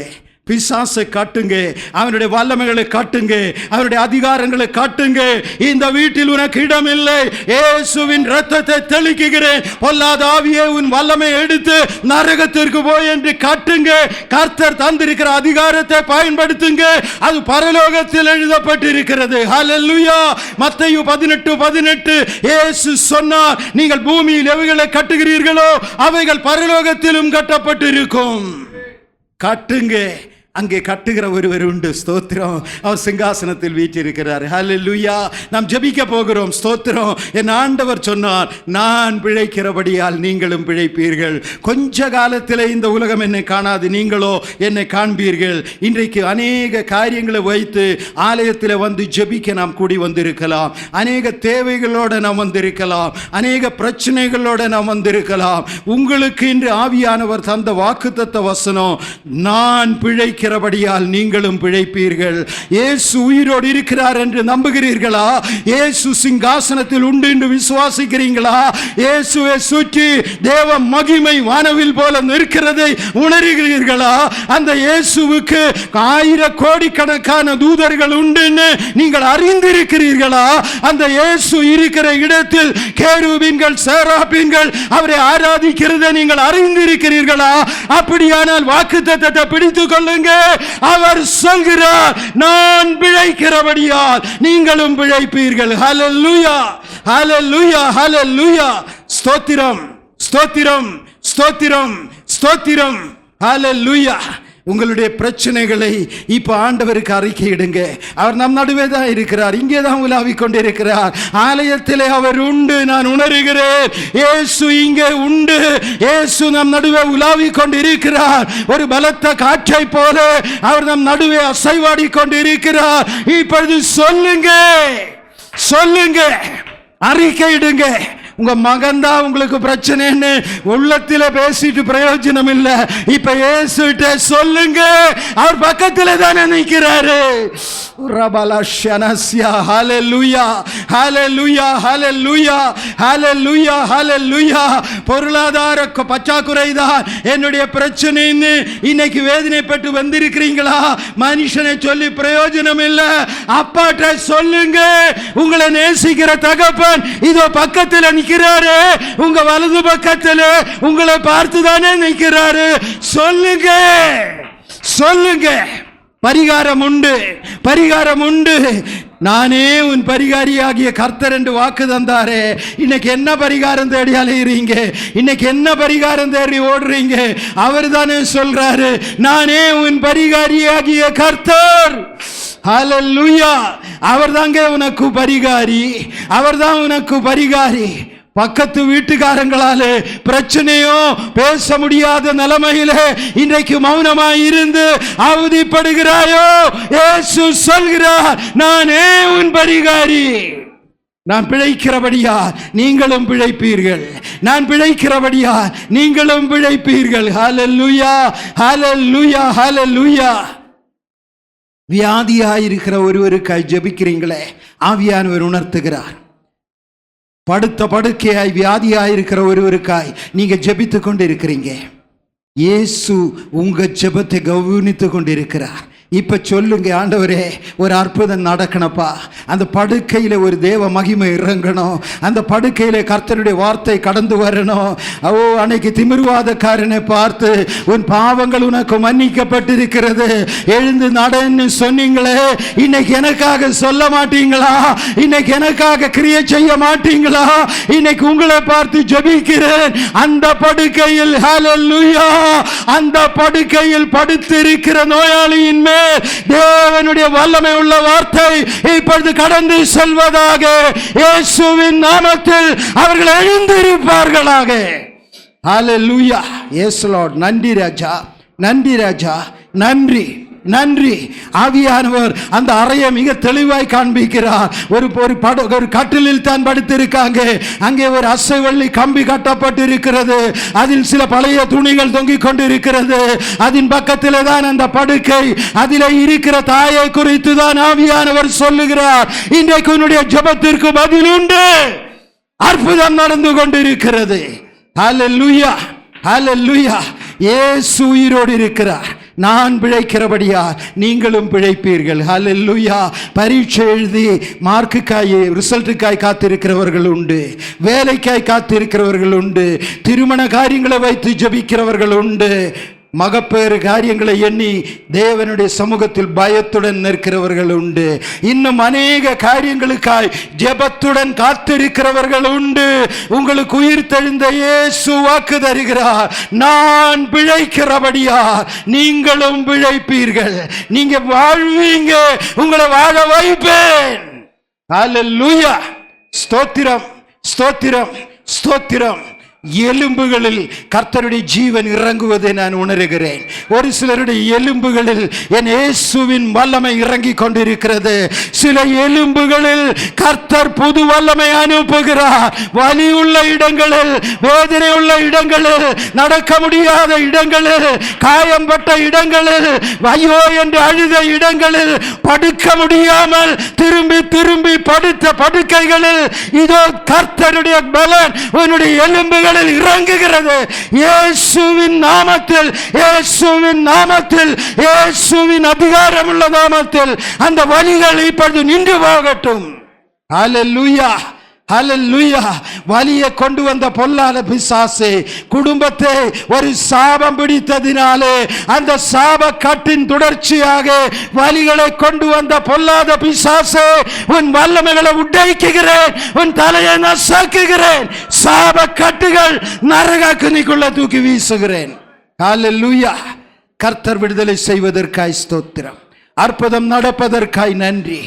பிசாசை காட்டுங்க, அவனுடைய வல்லமைகளை காட்டுங்க, அவனுடைய அதிகாரங்களை காட்டுங்க. இந்த வீட்டில் உனக்கு இடமில்லை. இயேசுவின் இரத்தத்தை தெளிக்கிறேன். பொல்லாத ஆவியே, உன் வல்லமை எடுத்து நரகத்திற்கு போய் என்று காட்டுங்க. கர்த்தர் தந்திருக்கிற அதிகாரத்தை பயன்படுத்துங்க. அது பரலோகத்தில் எழுதப்பட்டிருக்கிறது. ஹல்லேலூயா. மத்தேயு 18:18 இயேசு சொன்னார், நீங்கள் பூமியில் எவைகளை கட்டுகிறீர்களோ அவைகள் பரலோகத்திலும் கட்டப்பட்டிருக்கும். கட்டுங்க. அங்கே கட்டுகிற ஒருவர் உண்டு. ஸ்தோத்திரம். அவர் சிங்காசனத்தில் வீற்றிருக்கிறார். ஹல்லேலூயா. நாம் ஜெபிக்க போகிறோம். ஸ்தோத்திரம். என் ஆண்டவர் சொன்னார், நான் பிழைக்கிறபடியால் நீங்களும் பிழைப்பீர்கள். கொஞ்ச காலத்தில் இந்த உலகம் என்னை காணாது, நீங்களோ என்னை காண்பீர்கள். இன்றைக்கு அநேக காரியங்களை வைத்து ஆலயத்தில் வந்து ஜெபிக்க நாம் கூடி வந்திருக்கலாம். அநேக தேவைகளோடு நாம் வந்திருக்கலாம். அநேக பிரச்சனைகளோடு நாம் வந்திருக்கலாம். உங்களுக்கு இன்று ஆவியானவர் தந்த வாக்குத்தத்த வசனம், நான் பிழைக்கிறபடியால் நீங்களும் பிழைப்பீர்கள். இயேசு உயிரோடு இருக்கிறார் என்று நம்புகிறீர்களா? இயேசு சிங்காசனத்தில் உண்டு என்று விசுவாசிக்கிறீங்களா? இயேசுவை சுற்றி தேவ மகிமை வானவில் போல நிற்கிறதை உணர்கிறீர்களா? அந்த இயேசுவுக்கு 1000 கோடிக்கணக்கான தூதர்கள் உண்டு நீங்கள் அறிந்திருக்கிறீர்களா? அந்த இயேசு இருக்கிற இடத்தில் கேருபீன்கள், சேராபீன்கள் அவரை ஆராதிக்கிறதை நீங்கள் அறிந்திருக்கிறீர்களா? அப்படியானால் வாக்குத்தத்தத்தை பிடித்துக் கொள்ளுங்க. அவர் சொல்கிறார், நான் பிழைக்கிறபடியால் நீங்களும் பிழைப்பீர்கள். ஹல்லேலூயா, ஹல்லேலூயா, ஹல்லேலூயா. ஸ்தோத்திரம், ஸ்தோத்திரம், ஸ்தோத்திரம், ஸ்தோத்திரம். ஹல்லேலூயா. உங்களுடைய பிரச்சனைகளை இப்ப ஆண்டவருக்கு அறிக்கையிடுங்க. அவர் நம் நடுவே தான் இருக்கிறார். இங்கே தான் உலாவிக் கொண்டிருக்கிறார். ஆலயத்திலே அவர் உண்டு, நான் உணர்கிறேன். இயேசு இங்கே உண்டு. இயேசு நம் நடுவே உலாவிக் கொண்டிருக்கிறார். ஒரு பலத்த காற்றை போல அவர் நம் நடுவே அசைவாடி கொண்டிருக்கிறார். இப்பொழுது சொல்லுங்க, சொல்லுங்க, அறிக்கையிடுங்க. உங்க மகன் தான் உங்களுக்கு பிரச்சனைன்னு உள்ளத்தில பேசிட்டு பிரயோஜனம் இல்லை. இப்ப இயேசுட்ட சொல்லுங்க, அவர் பக்கத்துல தானே நிற்கிறாரு. பொருளாதார பற்றாக்குறை தான் என்னுடைய பிரச்சனைன்னு இன்னைக்கு வேதனைப்பட்டு வந்திருக்கிறீங்களா? மனுஷனை சொல்லி பிரயோஜனம் இல்லை. அப்பாட்ட சொல்லுங்க, உங்களை நேசிக்கிற தகப்பன் இதோ பக்கத்தில் நிற்கிறாரு. உங்க வலது பக்கத்தில் உங்களை பார்த்து தானே நிற்கிறாரு. சொல்லுங்க, சொல்லுங்க. பரிகாரம் உண்டு, பரிகாரம் உண்டு. நானே உன் பரிகாரியாகிய கர்த்தர் என்று வாக்கு தந்தாரே. இன்னைக்கு என்ன பரிகாரம் தேடி அலைகிறீங்க? இன்னைக்கு என்ன பரிகாரம் தேடி ஓடுறீங்க? அவர் தானே சொல்றாரு, நானே உன் பரிகாரியாகிய கர்த்தர். ஹல்லேலூயா. அவர் தாங்க உனக்கு பரிகாரி, அவர் தான் உனக்கு பரிகாரி. பக்கத்து வீட்டுக்காரங்களாலே பிரச்சனையோ பேச முடியாத நிலைமையில இன்றைக்கு மௌனமாய் இருந்து அவதிப்படுகிறாயோ? இயேசு சொல்கிறார், நானே உன் பரிகாரி. நான் பிழைக்கிறபடியா நீங்களும் பிழைப்பீர்கள். நான் பிழைக்கிறபடியா நீங்களும் பிழைப்பீர்கள். ஹல்லேலூயா, ஹல்லேலூயா, ஹல்லேலூயா. வியாதியாயிருக்கிற ஒருவருக்காய் ஜெபிக்கிறீங்களே, ஆவியானவர் உணர்த்துகிறார். படுத்த படுக்கையாய் வியாதியாயிருக்கிற ஒருவருக்காய் நீங்க ஜெபித்து கொண்டு இருக்கிறீங்க. இயேசு உங்க ஜெபத்தை கவனித்து கொண்டு இருக்கிறார். இப்ப சொல்லுங்க, ஆண்டவரே ஒரு அற்புதம் நடக்கணப்பா. அந்த படுக்கையில ஒரு தேவ மகிமை இறங்கணும். அந்த படுக்கையில கர்த்தருடைய வார்த்தை கடந்து வரணும். ஓ, அன்னைக்கு திமிர்வாதக்காரனை பார்த்து உன் பாவங்கள் உனக்கு மன்னிக்கப்பட்டிருக்கிறது, எழுந்து நடன்னு சொன்னீங்களே, இன்னைக்கு எனக்காக சொல்ல மாட்டீங்களா? இன்னைக்கு எனக்காக கிரியை செய்ய மாட்டீங்களா? இன்னைக்கு உங்களை பார்த்து ஜெபிக்கிறேன். அந்த படுக்கையில், ஹல்லேலூயா, அந்த படுக்கையில் படுத்திருக்கிற நோயாளியின் மேல் தேவனுடைய வல்லமை உள்ள வார்த்தை இப்பொழுது கடந்து செல்வதாக. இயேசுவின் நாமத்தில் அவர்கள் எழுந்திருப்பார்களாக. ஹல்லேலூயா. S Lord. நன்றி ராஜா, நன்றி ராஜா, நன்றி, நன்றி. ஆவியானவர் அந்த அறையை மிக தெளிவாய் காண்பிக்கிறார். ஒரு கட்டிலில் தான் படுத்திருக்காங்க. அங்கே ஒரு அசைவள்ளி கம்பி கட்டப்பட்டிருக்கிறது. அதில் சில பழைய துணிகள் தொங்கிக் கொண்டிருக்கிறது. அதன் பக்கத்தில் தான் அந்த படுக்கை. அதில் இருக்கிற தாயை குறித்து தான் ஆவியானவர் சொல்லுகிறார், இன்றைக்கு உன்னுடைய ஜெபத்திற்கு பதில் உண்டு. அற்புதம் நடந்து கொண்டிருக்கிறது. ஹல்லேலூயா, ஹல்லேலூயா. இயேசு உயிரோடு இருக்கிறார். நான் பிழைக்கிறபடியால் நீங்களும் பிழைப்பீர்கள். ஹல்லேலூயா. பரீட்சை எழுதி மார்க்குக்காய் ரிசல்ட்டுக்காய் காத்திருக்கிறவர்கள் உண்டு, வேலைக்காய் காத்திருக்கிறவர்கள் உண்டு, திருமண காரியங்களை வைத்து ஜெபிக்கிறவர்கள் உண்டு, மகப்பேறு காரியங்களை எண்ணி தேவனுடைய சமூகத்தில் பயத்துடன் நிற்கிறவர்கள் உண்டு, இன்னும் அநேக காரியங்களுக்காய் ஜெபத்துடன் காத்திருக்கிறவர்கள் உண்டு. உங்களுக்கு உயிர் தெழுந்த இயேசு வாக்கு தருகிறார், நான் பிழைக்கிறபடியா நீங்களும் பிழைப்பீர்கள். நீங்க வாழ்வீங்க, உங்களை வாழ வைப்பேன். ஹல்லேலூயா. ஸ்தோத்திரம், ஸ்தோத்திரம், ஸ்தோத்திரம். எலும்புகளில் கர்த்தருடைய ஜீவன் இறங்குவதை நான் உணர்கிறேன். ஒரு சிலருடைய எலும்புகளில் என் இயேசுவின் வல்லமை இறங்கி கொண்டிருக்கிறது. சில எலும்புகளில் கர்த்தர் புது வல்லமை அனுப்புகிறார். வலி உள்ள இடங்களில், வேதனை உள்ள இடங்களில், நடக்க முடியாத இடங்களில், காயம்பட்ட இடங்களில், ஐயோ என்று அழுத இடங்களில், படுக்க முடியாமல் திரும்பி திரும்பி படுத்த படுக்கைகளில் இதோ கர்த்தருடைய பலன் உன்னுடைய எலும்புகள் இறங்குகிறது. இயேசுவின் நாமத்தில், இயேசுவின் நாமத்தில், இயேசுவின் அதிகாரம் உள்ள நாமத்தில் அந்த வலிகள் இப்பொழுது நின்று போகட்டும். ஹல்லேலூயா, ஹல்லேலூயா. வலியை கொண்டு வந்த பொல்லாத பிசாசே, குடும்பத்தை ஒரு சாபம் பிடித்ததினாலே அந்த சாப கட்டின் தொடர்ச்சியாக வலிகளை கொண்டு வந்த பொல்லாத பிசாசே, உன் வல்லமைகளை உடைக்குகிறேன், உன் தலையை நசுக்குகிறேன், சாப கட்டுகள் நரக அக்கினிக்குள்ள தூக்கி வீசுகிறேன். ஹல்லேலூயா. கர்த்தர் விடுதலை செய்வதற்காய் ஸ்தோத்திரம், அற்புதம் நடப்பதற்காய் நன்றி.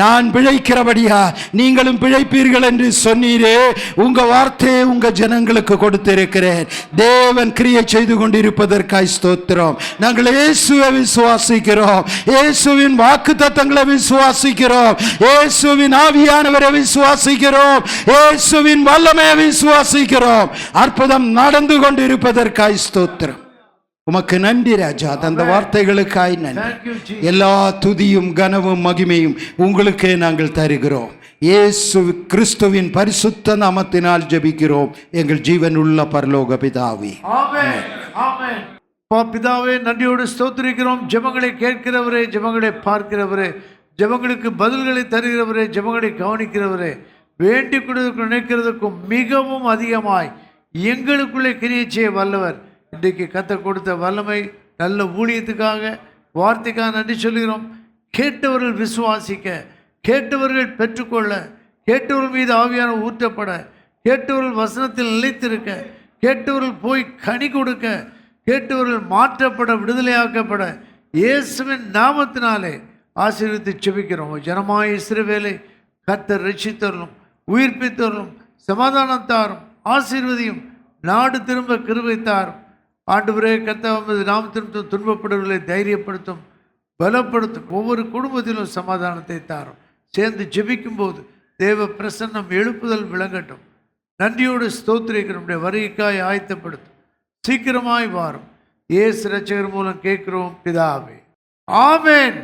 நான் பிழைக்கிறபடியா நீங்களும் பிழைப்பீர்கள் என்று சொன்னீரே, உங்க வார்த்தையை உங்க ஜனங்களுக்கு கொடுத்திருக்கிறேன். தேவன் கிரியை செய்து கொண்டிருப்பதற்காய் ஸ்தோத்திரம். நாங்கள் இயேசுவை விசுவாசிக்கிறோம், இயேசுவின் வாக்குத்தத்தங்களை விசுவாசிக்கிறோம், இயேசுவின் ஆவியானவரை விசுவாசிக்கிறோம், இயேசுவின் வல்லமையை விசுவாசிக்கிறோம். அற்புதம் நடந்து கொண்டிருப்பதற்காய் ஸ்தோத்திரம். உமக்கு நன்றி ராஜா. அந்த வார்த்தைகளுக்காய் நன்றி. எல்லா துதியும் கனமும் மகிமையும் உங்களுக்கே நாங்கள் தருகிறோம். இயேசு கிறிஸ்துவின் பரிசுத்த நாமத்தினால் ஜெபிக்கிறோம் எங்கள் ஜீவனுள்ள பரலோக பிதாவே. ஆமென், ஆமென். பிதாவே, நன்றியோடு ஸ்தோத்திரிக்கிறோம். ஜெபங்களை கேட்கிறவரே, ஜெபங்களை பார்க்கிறவரே, ஜெபங்களுக்கு பதில்களை தருகிறவரே, ஜெபங்களை கவனிக்கிறவரே, வேண்டிக் கொள்வதற்கு நினைக்கிறதுக்கும் மிகவும் அதிகமாய் எங்களுக்குள்ளே கிரியை செய்ய வல்லவர். இன்றைக்கு கர்த்தர் கொடுத்த வல்லமை நல்ல ஊழியத்துக்காக, வார்த்தைக்காக நன்றி சொல்கிறோம். கேட்டவர்கள் விசுவாசிக்க, கேட்டவர்கள் பெற்றுக்கொள்ள, கேட்டவர்கள் மீது ஆவியான ஊற்றப்பட, கேட்டவர்கள் வசனத்தில் நிலைத்திருக்க, கேட்டவர்கள் போய் கனி கொடுக்க, கேட்டவர்கள் மாற்றப்பட, விடுதலையாக்கப்பட இயேசுவின் நாமத்தினாலே ஆசீர்வதித்து செபிக்கிறோம். ஜனமாய் இஸ்ரவேலை கர்த்தர் ரட்சித்தருளும், உயிர்ப்பித்தருளும், சமாதானத்தாரும், ஆசீர்வதியும், நாடு திரும்ப கிருபை தாரும். ஆண்டவரே, கர்த்தர் நாமத்திலும் துன்பப்படுவர்களை தைரியப்படுத்தும், பலப்படுத்தும். ஒவ்வொரு குடும்பத்திலும் சமாதானத்தை தாரும். சேர்ந்து ஜெபிக்கும் போது தேவ பிரசன்னம் எழுப்புதல் விளங்கட்டும். நன்றியோடு ஸ்தோத்திரிக்கிறோம். வருகைக்காய் ஆயத்தப்படுத்தும். சீக்கிரமாய் வாரும். இயேசு இரட்சகர் மூலம் கேட்கிறோம் பிதாவே. ஆமென்.